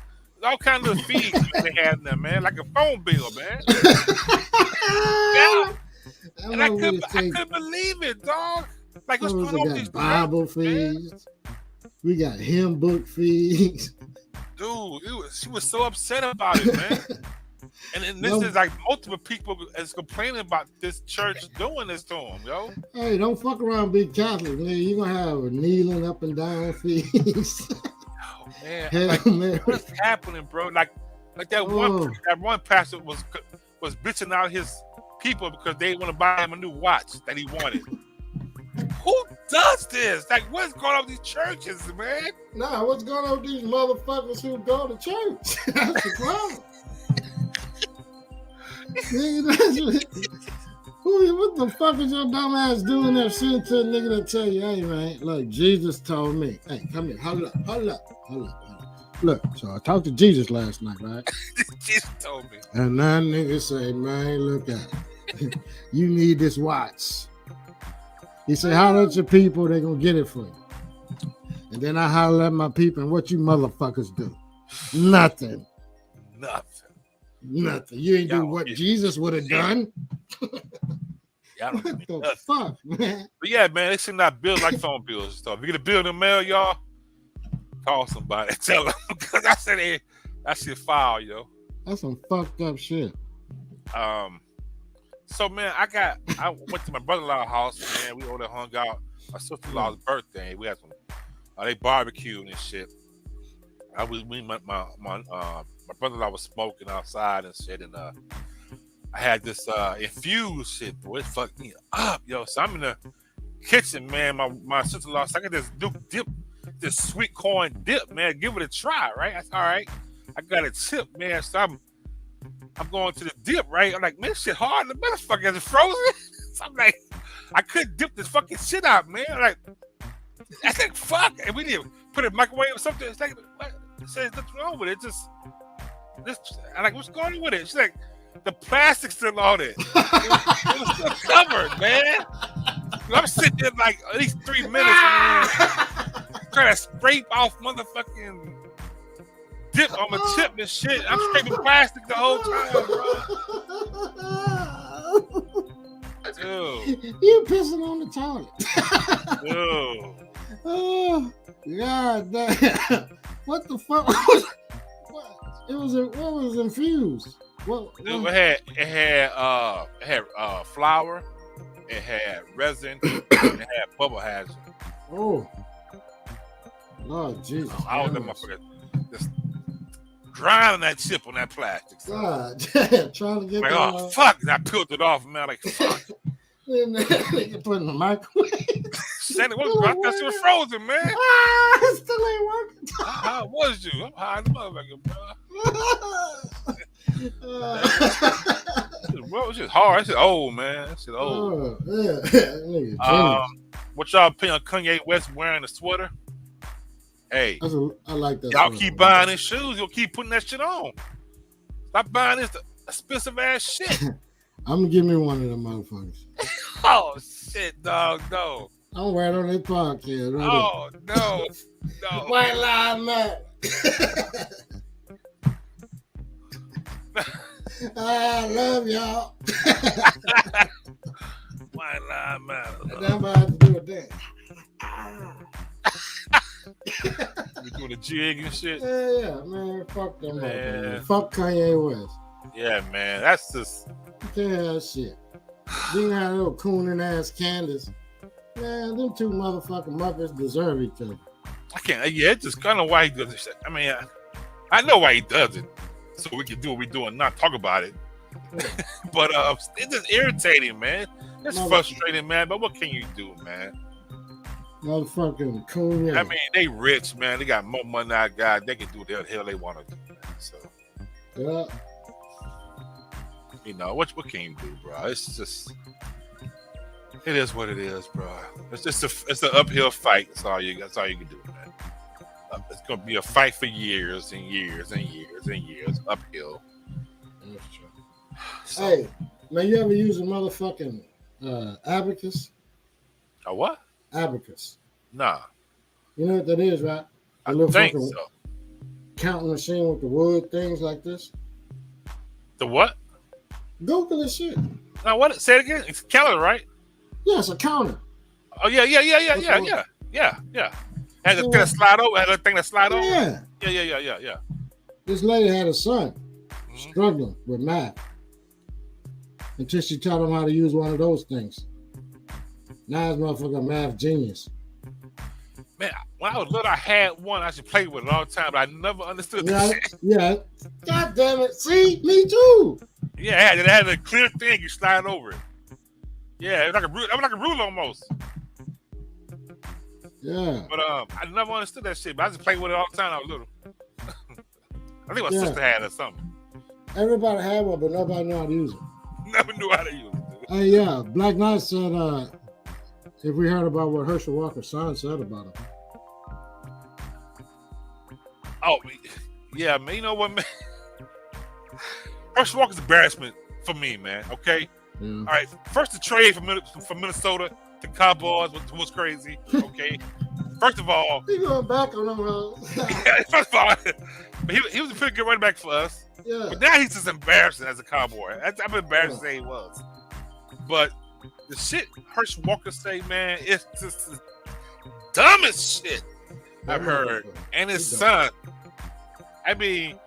all kinds of fees they had in there, man, like a phone bill, man. Yeah. And I couldn't believe it, dog. Like, what's going on with these Bible fees? We got hymn book fees. Dude, she was so upset about it, man. And this is like multiple people is complaining about this church doing this to them, yo. Hey, don't fuck around, big Catholic, man. You're gonna have a kneeling up and down fees. Oh man, what's happening, bro? Like that one pastor was bitching out his people because they want to buy him a new watch that he wanted. Who does this? Like, what's going on with these churches, man? Nah, what's going on with these motherfuckers who go to church? That's the problem. What the fuck is your dumb ass doing there sitting to a nigga that tell you, hey man, look, Jesus told me. Hey, come here, hold up. Look, so I talked to Jesus last night, right? Jesus told me. And that nigga say, man, look at it. You need this watch. He said, holler at your people, they gonna get it for you. And then I holler at my people, and what you motherfuckers do? Nothing. Nothing. You ain't do what Jesus would have done. Yeah, I don't What need the nothing. fuck, man? But yeah, man, they should not build like phone bills and stuff. If you get a bill in the mail, y'all, call somebody. Tell them. Because I said, hey, that shit foul, yo. That's some fucked up shit. So, man, I went to my brother-in-law's house, man. We over there hung out. My sister-in-law's birthday. We had some, they barbecued and shit. My brother-in-law was smoking outside and shit, and I had this infused shit, boy. It fucked me up, yo. So I'm in the kitchen, man. My sister-in-law, so I got this new dip, this sweet corn dip, man. Give it a try, right? That's all right. I got a tip, man. So I'm going to the dip, right? I'm like, man, this shit hard. The motherfucker is it frozen. So I'm like, I couldn't dip this fucking shit out, man. I'm like, I said, fuck. And we didn't put it in the microwave or something. It's like, what? It says, what's wrong with it? I'm like, what's going on with it? She's like, the plastic's still on it. It was still covered, man. I'm sitting there like at least 3 minutes, man, trying to scrape off motherfucking dip on my chip and shit. I'm scraping plastic the whole time, bro. Dude. You pissing on the toilet. Dude. Oh, God damn. What the fuck? What was infused? What? Dude, it had flour, it had resin, and it had bubble hazard. Oh. Lord Jesus. I was that motherfucker just grinding that chip on that plastic. So. God damn. Trying to get like, oh, fuck. And I peeled it off, man. Like, fuck. They can put it in the microwave. Said it was shit was frozen, man. It still ain't working. How was you? I'm high as a motherfucker, bro. It's just hard. It's just old, man. It's just old. Yeah. What y'all opinion on Kanye West wearing a sweater? Hey, I like that. Y'all keep buying his shoes. You'll keep putting that shit on. Stop buying this expensive ass shit. I'm gonna give me one of them motherfuckers. Oh shit, dog, no. I'm wearing on this podcast. Right oh no, no. White Lives Matter. I love y'all. White Lives Matter. I'm about to do a dance. You doing the jig and shit? Yeah, man. Fuck them. Man. Fuck Kanye West. Yeah, man. That's just. You can't have shit. Being had little cooning ass Candace. Man, them two motherfucking Muppets deserve each other. I can't. Yeah, it's just kind of why he does this shit. I mean, I know why he does it, so we can do what we do and not talk about it. Yeah. But it's just irritating, man. It's frustrating, man. But what can you do, man? Motherfucking coon. I mean, they rich, man. They got more money than I got. They can do what the hell they want to do, man. So, yeah. You know, what can you do, bro? It's just, it is what it is, bro. It's just it's an uphill fight. That's all you can do, man. It's gonna be a fight for years and years and years and years uphill. That's true. So, hey, man, you ever use a motherfucking abacus? A what? Abacus. Nah. You know what that is, right? I think so. Counting machine with the wood things like this. The what? Google this shit. Now what? Say it again. It's a counter, right? Yeah, it's a counter. Oh yeah. Had a thing that slide over. Had a thing that slide over. Yeah. This lady had a son struggling with math until she taught him how to use one of those things. Now this motherfucker a math genius. Man, when I was little, I had one. I used to play with it all the time, but I never understood this shit. Yeah. God damn it. See? Me too. Yeah, it had a clear thing. You slide over it. Yeah, it was like a ruler almost. Yeah. But I never understood that shit. But I just played with it all the time when I was little. I think my sister had it or something. Everybody had one, but nobody knew how to use it. Never knew how to use it. Hey, yeah. Black Knight said, if we heard about what Herschel Walker's son said about him. Oh, yeah, man. You know what, man? Herschel Walker's embarrassment for me, man. Okay? Yeah. All right. First, the trade from Minnesota to Cowboys was crazy. Okay? First of all... He going back on them, bro. First of all, but he was a pretty good running back for us. Yeah. But now he's just embarrassing as a Cowboy. I've been embarrassed to say he was. But the shit Herschel Walker say, man, it's just the dumbest shit I've heard. And his son. I mean,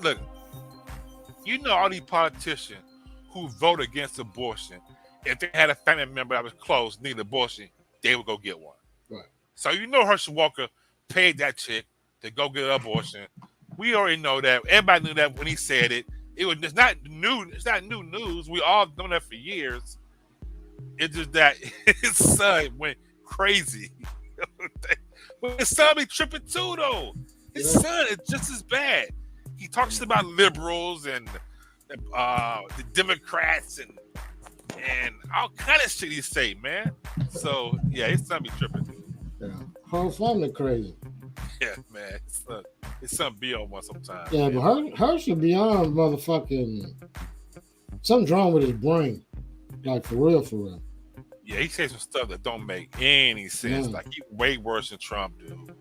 look, you know all these politicians who vote against abortion, if they had a family member that was close, needed abortion, they would go get one. Right. So you know Herschel Walker paid that chick to go get an abortion. We already know that. Everybody knew that when he said it. It's not new. It's not new news. We all known that for years. It's just that his son went crazy. But his son be tripping too, though. His son is just as bad. He talks about liberals and the Democrats and all kind of shit he say, man. So yeah, his son be tripping. Yeah, whole family crazy. Yeah, man. His son be on one sometimes. Yeah, man. but Herschel beyond motherfucking. Something's wrong with his brain, like for real. Yeah, he says some stuff that don't make any sense. Yeah. Like he way worse than Trump, dude.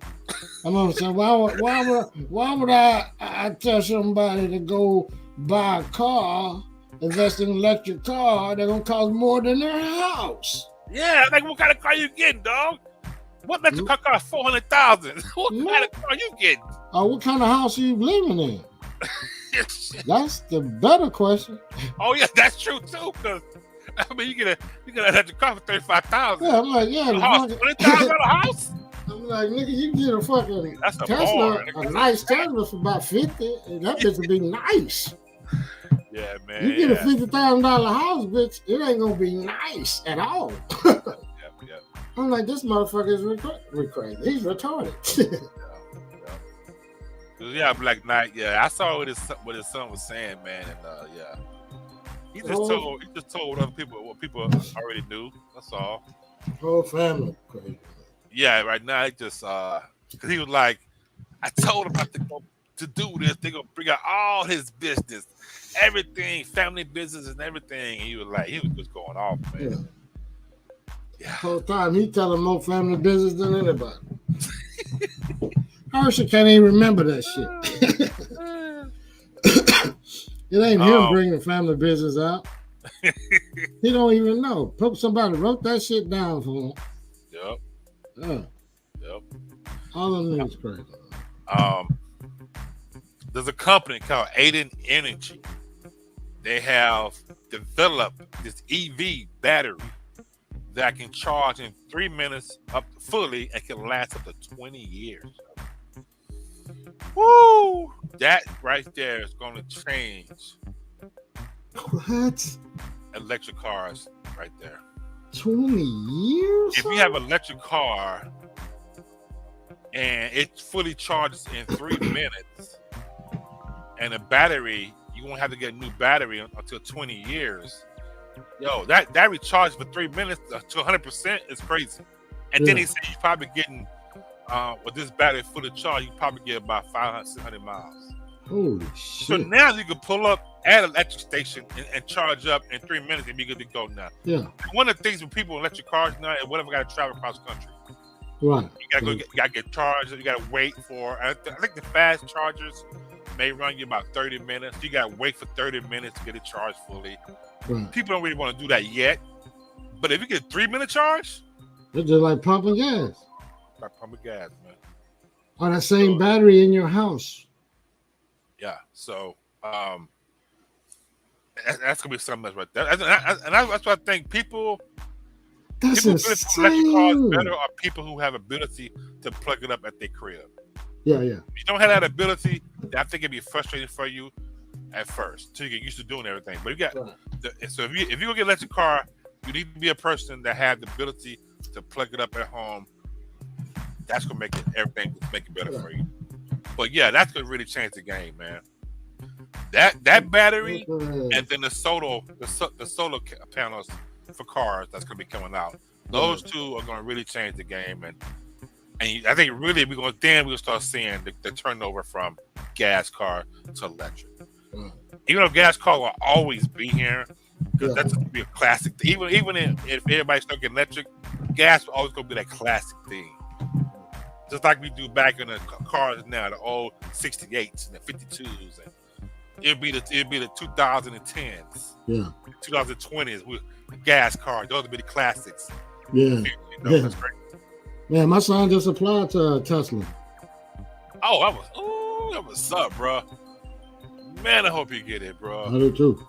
I'm gonna say, why would I tell somebody to go buy a car, invest in an electric car, they're gonna cost more than their house? Yeah, like what kind of car you getting, dog? What electric car costs $400,000? What kind of car you getting? What kind of house are you living in? That's the better question. Oh yeah, that's true too. Cause I mean, you get an electric car for $35,000. Yeah, I'm like, yeah, a house, $20,000 house. I'm like, nigga, you get a fucking That's a Tesla, bar, a nice Tesla for about 50, and that bitch would be nice. Yeah, man. You get a $50,000 house, bitch, it ain't gonna be nice at all. Yeah. I'm like, this motherfucker is crazy. He's retarded. Yeah, Black Knight. Yeah, I saw what his son was saying, man, and yeah, he just told other people what people already knew. That's all. Whole family crazy. Yeah, right now it just because he was like, I told him not to do this. They gonna bring out all his business, everything, family business, and everything. And he was just going off, man. Yeah. Whole time he telling more family business than anybody. Herschel can't even remember that shit. It ain't him bringing the family business out. He don't even know. Somebody wrote that shit down for him. Yep. Yep. All of them is crazy. There's a company called Aiden Energy. They have developed this EV battery that can charge in 3 minutes up fully and can last up to 20 years. Woo! That right there is going to change. What? Electric cars right there. 20 years? If you have an electric car and it fully charges in 3 minutes, and a battery, you won't have to get a new battery until 20 years. Yo, that recharge for 3 minutes to 100% is crazy. And then he said you're probably getting, with this battery fully charged, you probably get about 500, 600 miles. Holy shit. So now you can pull up at an electric station and charge up in 3 minutes and be good to go now. Yeah. One of the things with people in electric cars now is whatever got to travel across the country. Right. You gotta get charged. You gotta wait for. I think the fast chargers may run you about 30 minutes. You gotta wait for 30 minutes to get it charged fully. Right. People don't really want to do that yet. But if you get a 3-minute charge, it's just like pumping gas. Like pumping gas, man. On that same battery in your house. Yeah. So that's gonna be something else right there. And that's what I think people. That's people insane. Electric cars better are people who have ability to plug it up at their crib. Yeah. If you don't have that ability, I think it'd be frustrating for you at first till you get used to doing everything. But you got so if you go get an electric car, you need to be a person that has the ability to plug it up at home. That's gonna make everything better for you. But yeah, that's gonna really change the game, man. That battery and then the solar panels for cars that's gonna be coming out. Those two are gonna really change the game, and I think really we're gonna start seeing the turnover from gas car to electric. Even though gas car will always be here, because that's gonna be a classic. Even if everybody's still getting electric, gas will always gonna be that classic thing. Just like we do back in the cars now, the old 68s and the 52s, and it'd be the 2010s, Yeah. 2020s with gas cars. Those would be the classics. Yeah. Yeah. That's great. Man, my son just applied to Tesla. That was up, bro. Man, I hope you get it, bro. I do too.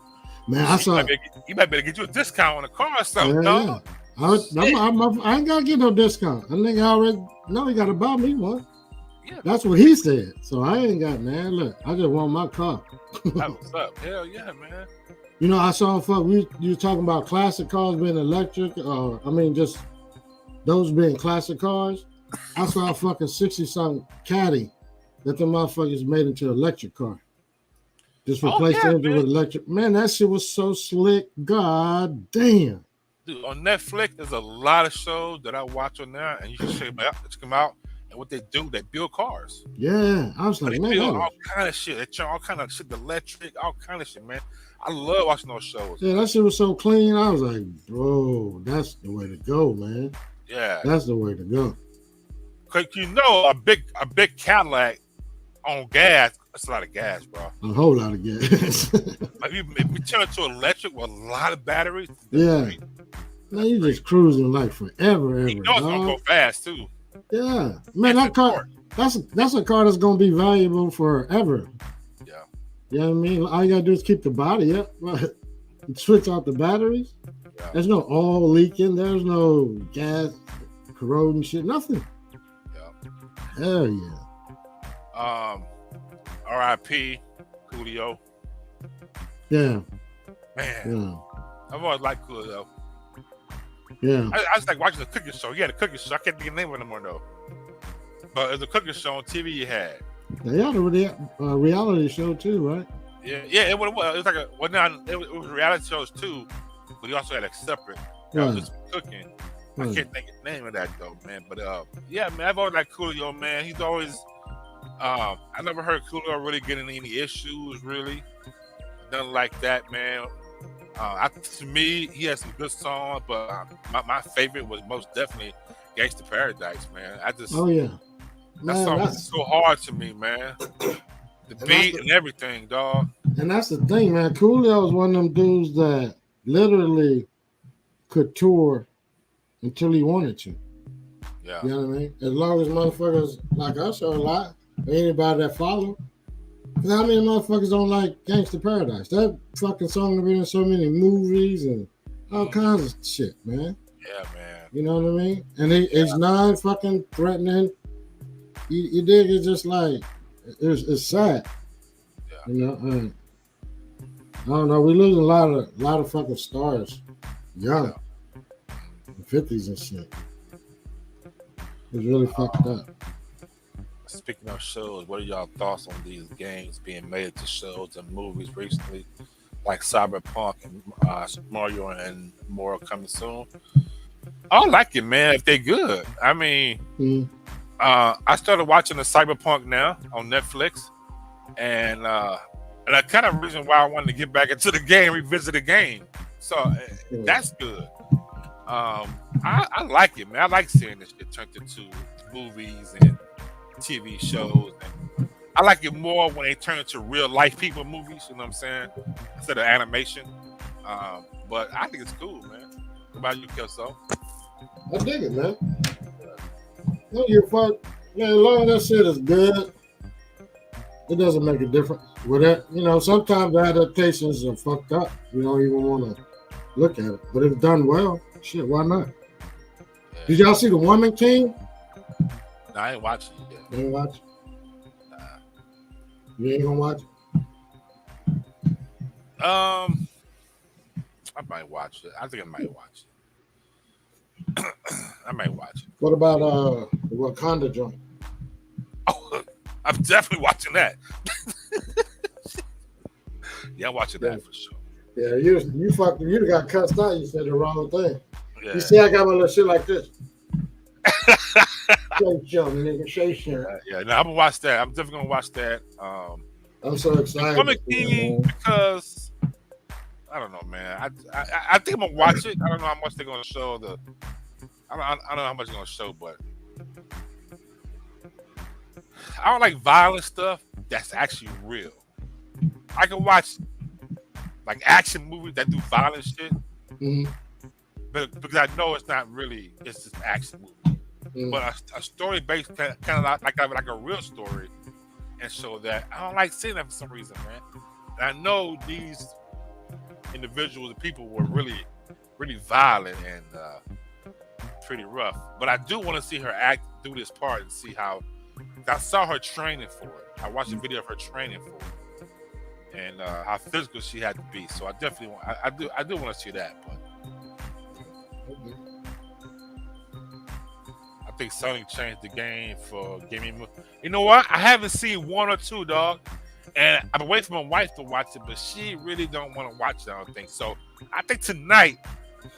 Man, I saw. You might better get you a discount on the car or something, Yeah. I ain't gotta get no discount. I think I already know he gotta buy me one. Yeah. That's what he said. So I ain't got, man. Look, I just want my car. That was up. Hell yeah, man. You know, I saw you talking about classic cars being electric, just those being classic cars. I saw a fucking 60-something Caddy that the motherfuckers made into an electric car. Just replaced the engine with electric. Man, that shit was so slick. God damn. Dude, on Netflix, there's a lot of shows that I watch on there, and you can check them out. And what they do, they build cars. Yeah, I was like, they man, build all kind of shit. They turn all kind of shit, electric, all kind of shit, man. I love watching those shows. Yeah, that shit was so clean. I was like, bro, that's the way to go, man. Yeah, that's the way to go. Cause you know, a big Cadillac on gas, that's a lot of gas, bro. A whole lot of gas. Like if we turn it to electric with a lot of batteries. Yeah. Great. Man, you just cruising like forever. You know it's gonna go fast too. Yeah, man, that car. That's a car that's gonna be valuable forever. Yeah. You know what I mean? All you gotta do is keep the body up, right? Switch out the batteries. Yeah. There's no oil leaking. There's no gas corroding shit. Nothing. Yeah. Hell yeah. R.I.P. Coolio. Yeah. Man. Yeah. I've always liked Coolio. Yeah. I was like watching the cooking show. He had a cooking show. I can't think of the name of it anymore though. But it was a cooking show on TV he had. They had a reality show too, right? Yeah. It was like it was reality shows too, but he also had a separate. Right. Just cooking. Right. I can't think of the name of that though, man. But yeah, man, I've always liked Coolio, man. He's always I never heard Coolio really getting any issues, really. Nothing like that, man. To me, he has some good songs, but my favorite was most definitely Gangsta Paradise, man. Oh yeah, that song was so hard to me, man. The beat and everything, dog. And that's the thing, man. Coolio is one of them dudes that literally could tour until he wanted to. Yeah, you know what I mean. As long as motherfuckers like us are alive, or anybody that follow. Because how many motherfuckers don't like Gangsta Paradise? That fucking song has been in so many movies and all kinds of shit, man. Yeah, man. You know what I mean? And it's not fucking threatening. You dig? It's just like, it's sad. Yeah. You know? I don't know. We losing a lot of fucking stars young. In the 50s and shit. It's really fucked up. Speaking of shows, what are y'all thoughts on these games being made to shows and movies recently, like Cyberpunk and Mario and more coming soon? I like it, man. If they good, I mean, I started watching the Cyberpunk now on Netflix, and that kind of reason why I wanted to get back into the game, revisit the game. So that's good. I like it, man. I like seeing this get turned into movies and TV shows. And I like it more when they turn into real life people movies, you know what I'm saying? Instead of animation. But I think it's cool, man. What about you, Kelso? I dig it, man. No, you're fuck. Man, as long as that shit is good, it doesn't make a difference. With that, you know, sometimes the adaptations are fucked up. You don't even want to look at it. But if it's done well, shit, why not? Yeah. Did y'all see The Woman King? No, I ain't watching it yet. You ain't watch it? Nah. You ain't gonna watch it? I might watch it. I think I might watch it. I might watch it. What about the Wakanda joint? Oh, I'm definitely watching that. Yeah, I'm watching that for sure. Yeah, you got cussed out. You said the wrong thing. Yeah. You see, I got my little shit like this. Yeah, no, I'm gonna watch that. I'm definitely gonna watch that. I'm so excited. Woman King, because I don't know, man. I think I'm gonna watch it. I don't know how much they're gonna show the. I don't know how much they're gonna show, but I don't like violent stuff that's actually real. I can watch like action movies that do violent shit, Mm-hmm. but because I know it's not really, it's just action movie. Mm-hmm. But a story based kind of like a real story, and so that I don't like seeing that for some reason, man. And I know these individuals, the people were really, really violent and pretty rough. But I do want to see her do this part and see how. I saw her training for it. I watched a video of her training for it, and how physical she had to be. So I definitely want. I do want to see that, but. I think Sony changed the game for gaming. You know what? I haven't seen one or two, dog. And I'm waiting for my wife to watch it, but she really don't want to watch it, I don't think. So I think tonight,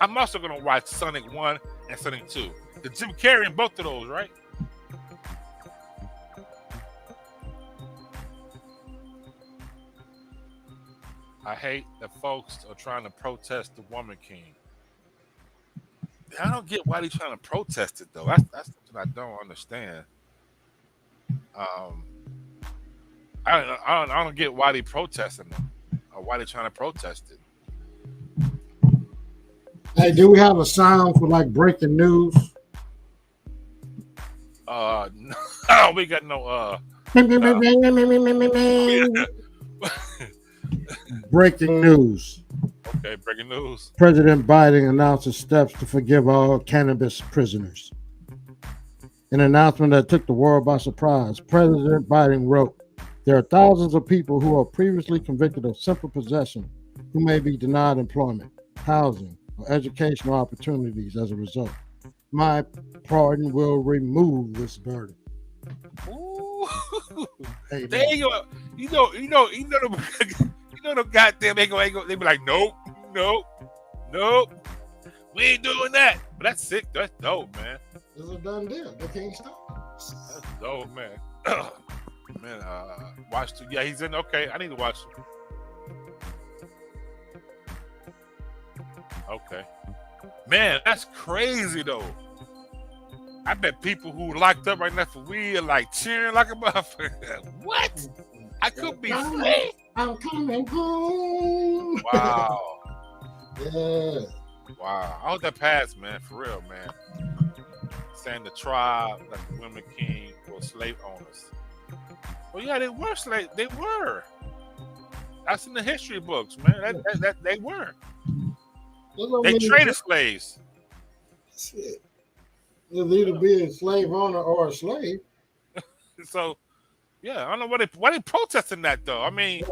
I'm also going to watch Sonic 1 and Sonic 2. The Jim Carrey in both of those, right? I hate that folks are trying to protest the Woman King. I don't get why they're trying to protest it though. That's something I don't understand. Um, I don't get why they protesting them or why they trying to protest it. Hey, do we have a sound for like breaking news? No, we got no. Breaking news. Okay, breaking news. President Biden announces steps to forgive all cannabis prisoners. An announcement that took the world by surprise. President Biden wrote, "There are thousands of people who are previously convicted of simple possession who may be denied employment, housing, or educational opportunities as a result. My pardon will remove this burden." Ooh. Hey, they ain't gonna, you know the goddamn ain't gonna, they be like, nope, we ain't doing that. But that's sick. That's dope, man. It's a done deal. They can't stop. That's dope, man. Man, watch two. Yeah, he's in. Okay, I need to watch him. Okay, man, that's crazy though. I bet people who locked up right now for weed are like cheering like a motherfucker. What? I could be free. I'm coming home. Wow. Yeah. Wow. I hope that passed, man. For real, man. Saying the tribe, like the Women King, were slave owners. Well, yeah, they were slave. They were. That's in the history books, man. That they were. They traded slaves. Shit. You'll either be a slave owner or a slave. So, yeah, I don't know why they protesting that though. I mean,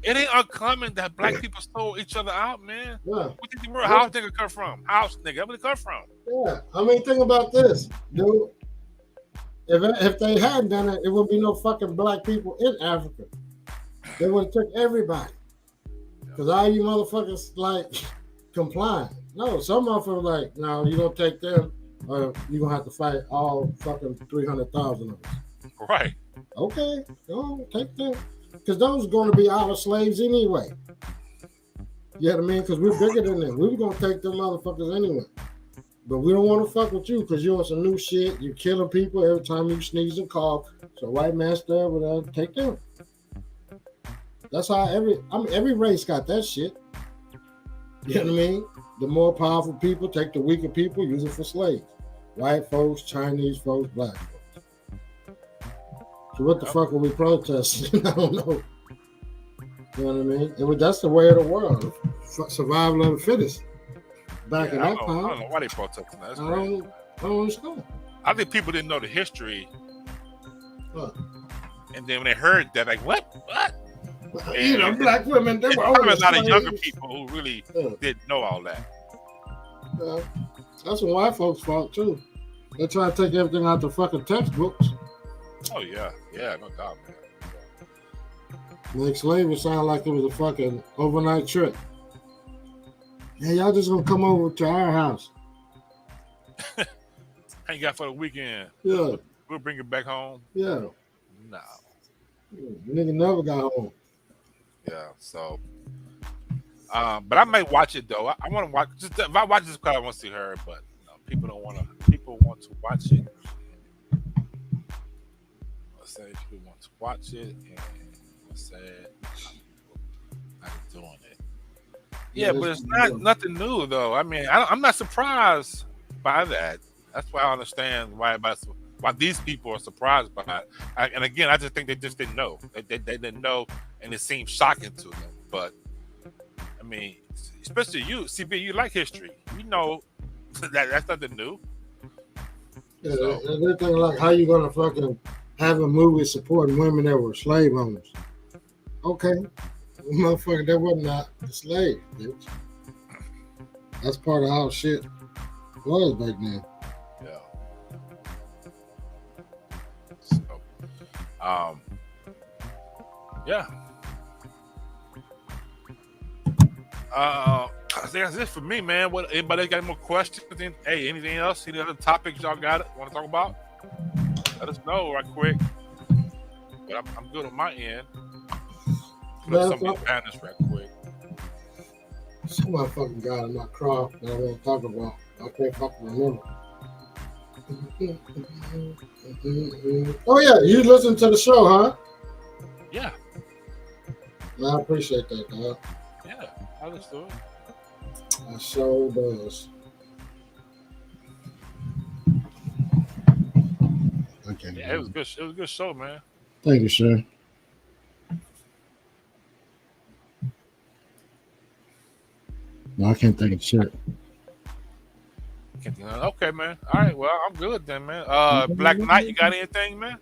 it ain't uncommon that black people stole each other out, man. Yeah. What do you think where house nigga come from? House nigga, where they come from? Yeah. I mean, think about this, dude. If they hadn't done it, it would be no fucking black people in Africa. They would have took everybody. Because all you motherfuckers like complying. No, some motherfuckers like, no, you don't take them. Or you're going to have to fight all fucking 300,000 of us. Right. Okay, go take them. Because those are going to be our slaves anyway. You know what I mean? Because we're bigger than them. We were going to take them motherfuckers anyway. But we don't want to fuck with you because you're on some new shit. You're killing people every time you sneeze and cough. So white man stare with us, take them. That's how every race got that shit. You know what I mean? The more powerful people take the weaker people, use it for slaves. White folks, Chinese folks, black folks. So what the fuck are we protesting? I don't know. You know what I mean? That's the way of the world. Survival of the fittest. Back in that time. I don't know why they protesting that. I don't understand. I think people didn't know the history. Huh. And then when they heard that, like, what? And, black women, they were always a lot of younger people who really didn't know all that. That's what white folks' fault too. They try to take everything out the fucking textbooks. Oh yeah, no doubt, man. Make slavery sound like it was a fucking overnight trip. Yeah, y'all just gonna come over to our house. Hang out for the weekend. Yeah. We'll bring it back home. Yeah. No. Nigga never got home. Yeah, so but I might watch it though. I want to watch. Just if I watch this, because I want to see her. But people don't want to. People want to watch it. Let's say people want to watch it, and let's say not doing it. Yeah, but it's not nothing new though. I mean, I'm not surprised by that. That's why I understand why these people are surprised by it. And again, I just think they just didn't know. They didn't know, and it seemed shocking to them. But I mean, especially you, CB, you like history. You know that's nothing new. Yeah, so. They're thinking like, how you gonna fucking have a movie supporting women that were slave owners? Okay, motherfucker, that was not the slave, bitch. That's part of how shit was back then. Yeah. So, yeah. I think that's it for me, man. What? Anybody got any more questions? Hey, anything else? Any other topics y'all got? Want to talk about? Let us know right quick. But I'm good on my end. Put up some of these banners right quick. Somebody fucking got in my crop that I want to talk about. I can't fucking remember. Oh yeah, you listen to the show, huh? Yeah. I appreciate that, dog. Yeah, I understood. I sure does. Okay. Yeah, it was good. It was a good show, man. Thank you, sir. No, I can't think of shit. Okay, man. All right, well, I'm good then, man. Black Knight, you got anything, man?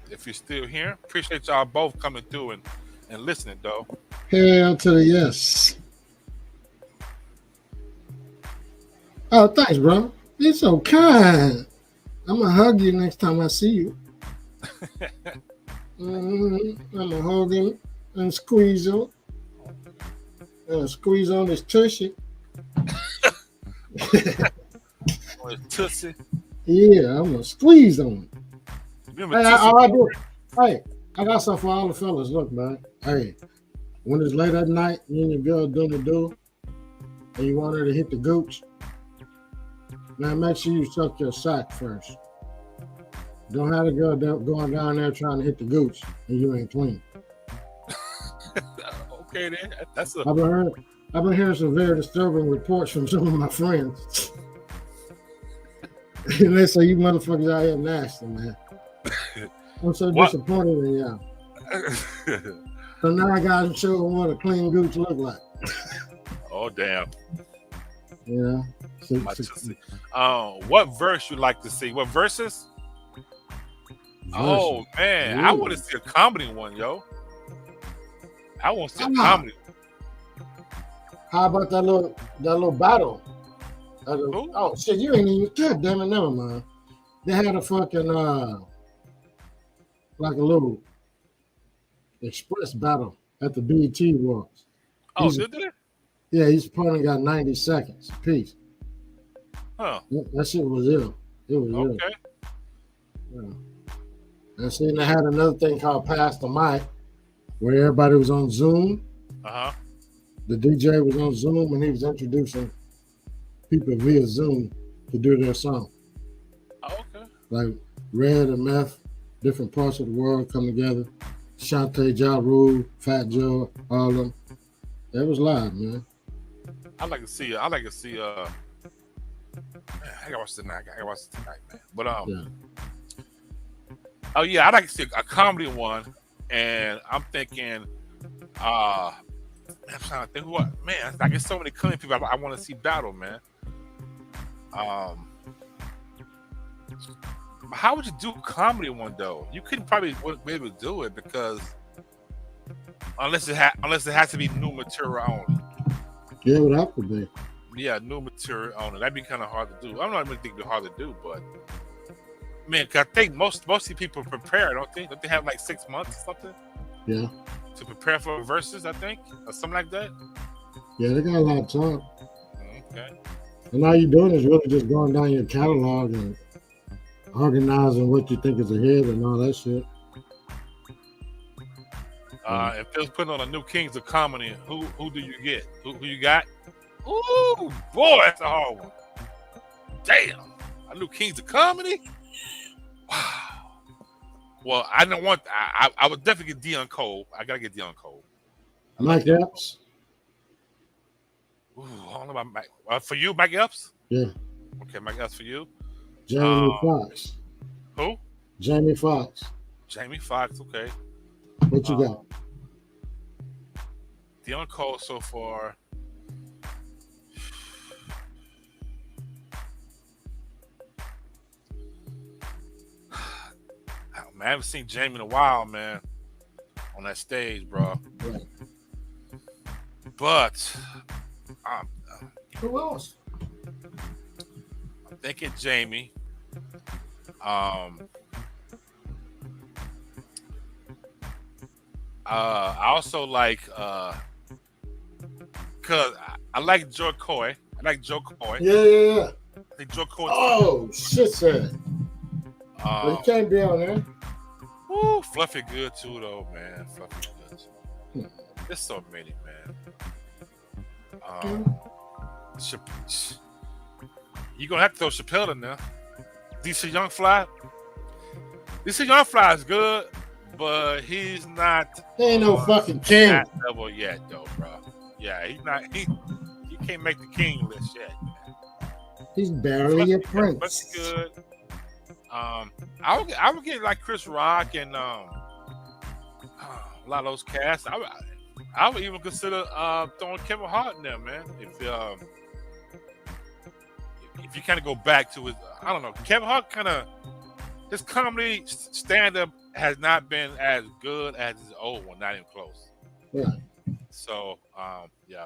If you're still here, appreciate y'all both coming through and listening, though. Hell to the yes. Oh, thanks, bro. You're so kind. I'm gonna hug you next time I see you. I'm gonna hug him and squeeze him. Squeeze on his tushy. On his tushy? Yeah, I'm gonna squeeze on him. Hey, I got something for all the fellas. Look, man. Hey, when it's late at night, you and your girl doing the do, and you want her to hit the gooch, man, make sure you suck your sack first. Don't have a girl going down there trying to hit the gooch and you ain't clean. Okay, then. That's a. I've been hearing some very disturbing reports from some of my friends. And they say you motherfuckers out here nasty, man. I'm so disappointed in y'all. So now I gotta show them what a clean gooch look like. Oh damn. Yeah. What verse you like to see? What verses? Oh man, I want to see a comedy one, yo. I want to see a comedy. How about that little battle? Oh shit, you ain't even good. Damn it, never mind. They had a fucking like a little express battle at the BET Awards. Oh, did they? Yeah, each opponent got 90 seconds apiece. Huh. That shit was ill. It was ill. Okay. Yeah. And then they had another thing called Pass the Mic, where everybody was on Zoom. Uh-huh. The DJ was on Zoom and he was introducing people via Zoom to do their song. Oh, okay. Like Red and Meth, different parts of the world come together. Shantae, Ja Rule, Fat Joe, all of them. That was live, man. I like to see. I gotta watch tonight. Man. But yeah. Oh yeah, I'd like to see a comedy one, and I'm thinking, I'm trying to think what, man. I get so many comedy people I want to see battle, man. How would you do a comedy one though? You couldn't probably be able to do it because unless it has to be new material only. Yeah, it would have to be. Yeah, new material only. That'd be kind of hard to do. I don't even think it'd be hard to do, but man, cause I think most of the people prepare, don't they? Don't they have like 6 months or something? Yeah. To prepare for verses, I think, or something like that. Yeah, they got a lot of time. Okay. And all you're doing is really just going down your catalog and organizing what you think is ahead and all that shit. If they was putting on a new Kings of Comedy, who do you get? Who you got? Ooh, boy, that's a hard one. Damn, a new Kings of Comedy. Wow. Well, I don't want. I would definitely get Dion Cole. I gotta get Dion Cole. I like Mike him. Epps. Ooh, I don't know about Mike. For you, Mike Epps. Yeah. Okay, Mike Epps for you. Jamie Foxx. Who? Jamie Foxx. Jamie Foxx. Okay. What you got? Dion Cole so far. Man, I haven't seen Jamie in a while, man, on that stage, bro. Right. But Who else? I'm thinking Jamie. I also like cause I like Joe Coy. I like Joe Coy. Yeah. I think Joe Coy. Oh shit, sir. He can't be on there. Woo, Fluffy good too, though, man. Fluffy good too. There's so many, man. You gonna have to throw Chappelle in there. DC Young Fly. DC Young Fly is good, but he's not. He ain't no fucking king. That level yet, though, bro. Yeah, he's not. He can't make the king list yet. Man. He's barely a prince. That's good. I would get like Chris Rock and a lot of those casts. I would even consider throwing Kevin Hart in there, man. If you kind of go back to his, I don't know, Kevin Hart his comedy stand up has not been as good as his old one, not even close. Yeah. So yeah.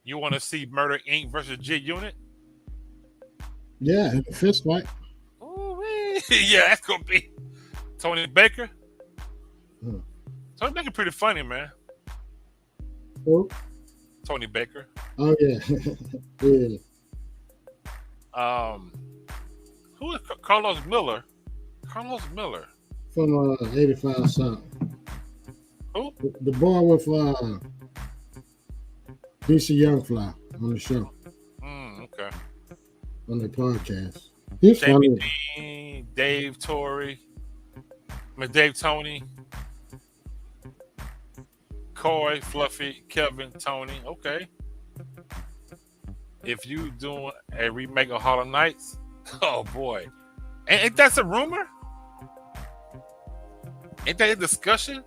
You want to see Murder Inc. versus G Unit? Yeah, in a fist fight. Oh, yeah, that's gonna be Tony Baker. Tony Baker pretty funny, man. Who? Tony Baker. Oh yeah, yeah. Who is Carlos Miller? Carlos Miller from 85 South. Who? The boy with DC Youngfly on the show. Okay. On the podcast. He's Jamie funny. Dean, Dave Torrey, Dave Tony, Coy, Fluffy, Kevin, Tony. Okay. If you doing a remake of Harlem Nights, oh boy, ain't that a rumor? Ain't that a discussion?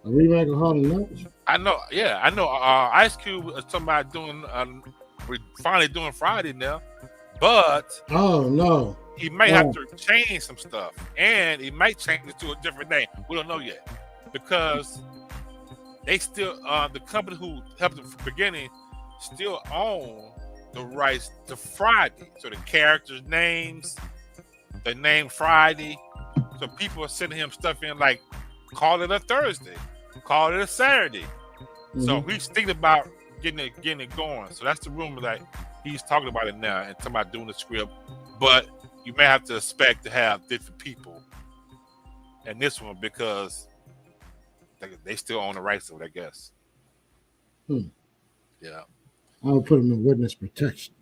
A remake of Harlem Nights? I know. Yeah, I know. Ice Cube was talking about doing. We're finally doing Friday now, but oh no, he may have to change some stuff, and he might change it to a different name. We don't know yet because they still the company who helped them from the beginning still own the rights to Friday. So the characters' names, the name Friday. So people are sending him stuff in like, call it a Thursday, call it a Saturday. Mm-hmm. So he's thinking about getting it going. So that's the rumor that he's talking about it now and talking about doing the script. But you may have to expect to have different people in this one because they still own the rights to it, I guess. Yeah. I'll put him in witness protection.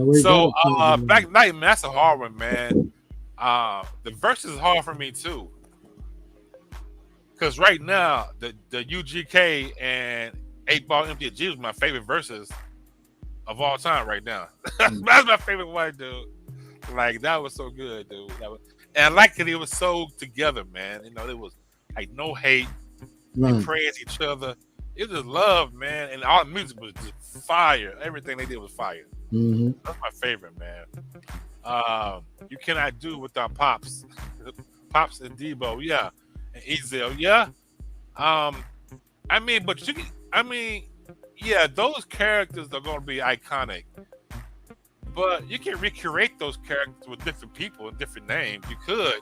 So Black Knight, man, that's a hard one, man. The verses is hard for me too. Because right now, the UGK and 8 Ball MTG is my favorite verses of all time right now. That's my favorite one, dude. Like, that was so good, dude. And I like that it was so together, man. You know, there was like no hate. They praised each other. It was love, man. And all the music was just fire. Everything they did was fire. Mm-hmm. That's my favorite, man. You cannot do without Pops. Pops and Debo, yeah. And Ezel, yeah. I mean, but yeah, those characters are going to be iconic. But you can recreate those characters with different people and different names. You could.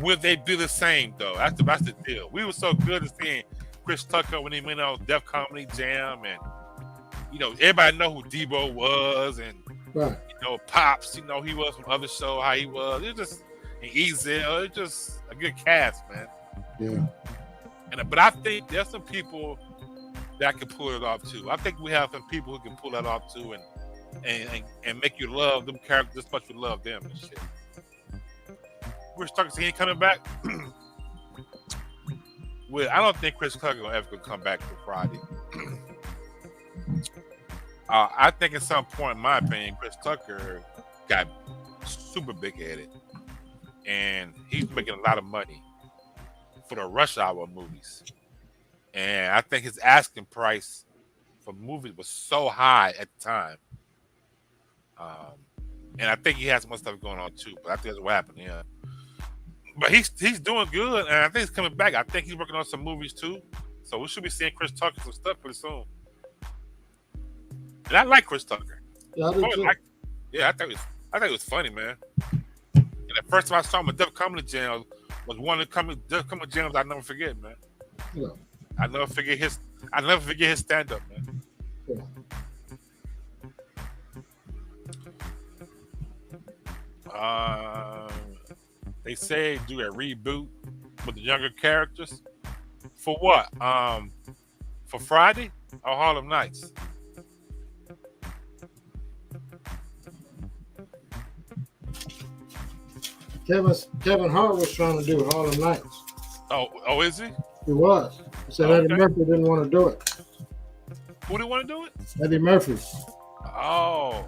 Will they be the same, though? That's the deal. We were so good at seeing Chris Tucker when he went on Def Comedy Jam, and you know, everybody know who Debo was, and you know, Pops, you know, he was from other show, how he was. It was just and Ezel, it's just a good cast, man. Yeah. But I think there's some people that can pull it off too. I think we have some people who can pull that off too, and make you love them characters just as much as you love them and shit. Chris Tucker said he ain't coming back. Well, I don't think Chris Tucker gonna ever come back for Friday. I think at some point, in my opinion, Chris Tucker got super big headed, and he's making a lot of money for the Rush Hour movies. And I think his asking price for movies was so high at the time. And I think he has some other stuff going on too, but I think that's what happened to him. But he's doing good, and I think he's coming back. I think he's working on some movies too. So we should be seeing Chris Tucker some stuff pretty soon. And I like Chris Tucker. Yeah, I do too. I think it was funny, man. And the first time I saw him at Def Comedy Jam was one of the Def Comedy Jams I never forget, man. Yeah. I never forget his stand up, man. Yeah. They say do a reboot with the younger characters. For what? For Friday or Harlem Nights? Kevin Hart was trying to do Harlem Nights. Oh, is he? He was. He said Eddie Murphy didn't want to do it. Who didn't want to do it? Eddie Murphy. Oh.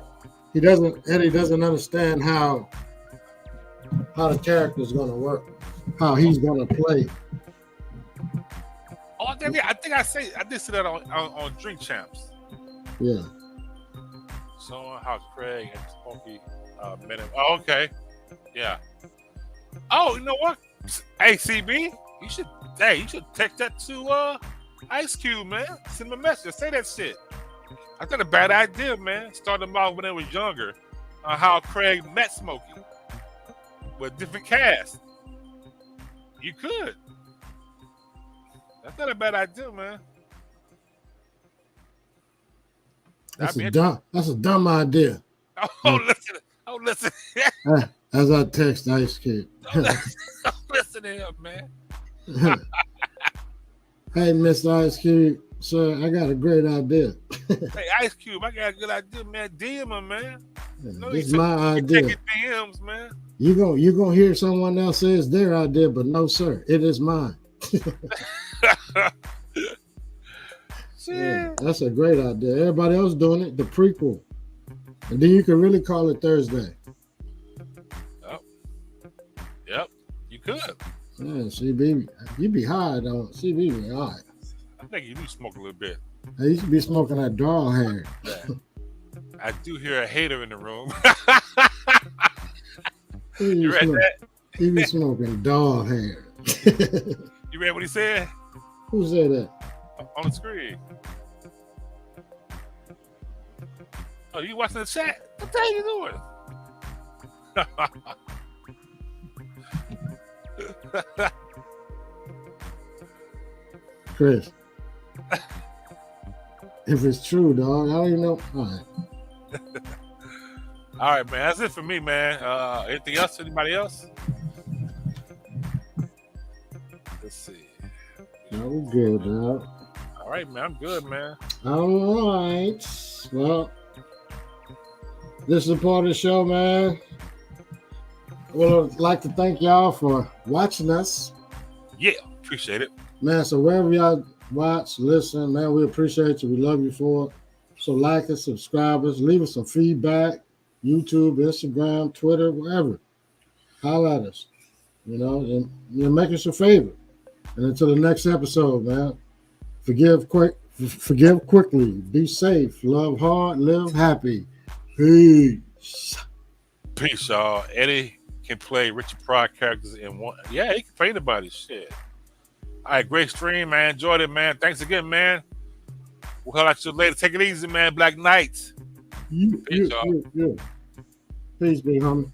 Eddie doesn't understand how the character is going to work, how he's going to play. Oh, I think I did see that on Drink Champs. Yeah. Showing how Craig and Smokey met him. Oh, okay. Yeah. Oh, you know what? Hey, CB, you should text that to Ice Cube, man. Send him a message. Say that shit. I thought a bad idea, man. Starting them off when they was younger. How Craig met Smokey with different cast. You could. That's not a bad idea, man. That's a dumb idea. Oh, listen. As I text Ice Cube. Don't listen to him, man. Hey, Mr. Ice Cube, sir, I got a great idea. Hey, Ice Cube, I got a good idea, man. DM him, man. No, this is my idea. DMs, man. You gonna hear someone else say it's their idea, but no, sir, it is mine. Yeah, that's a great idea. Everybody else doing it, the prequel. And then you can really call it Thursday. Yep, you could. Yeah, CB, you be high though. CB be high. I think you do smoke a little bit. I used to be smoking that dog hair. Yeah. I do hear a hater in the room. You read that? He be smoking dog hair. You read what he said? Who said that? On the screen. Oh, you watching the chat? What the hell you doing? Chris, if it's true, dog, I don't even know. All right. All right, man. That's it for me, man. Anything else? Anybody else? Let's see. No, we're good, dog. All right, man. I'm good, man. All right. Well, this is a part of the show, man. I would like to thank y'all for watching us. Yeah, appreciate it. Man, so wherever y'all watch, listen, man, we appreciate you. We love you for it. So like us, subscribe us, leave us some feedback. YouTube, Instagram, Twitter, wherever. Holler at us. And make us a favor. And until the next episode, man, forgive quickly, be safe, love hard, live happy. Peace. Peace, y'all. Eddie can play Richard Pryor characters in one. Yeah, he can play anybody. Shit. All right, great stream, man. Enjoyed it, man. Thanks again, man. We'll call out you later. Take it easy, man. Black Knight. Peace, y'all. Peace, big homie.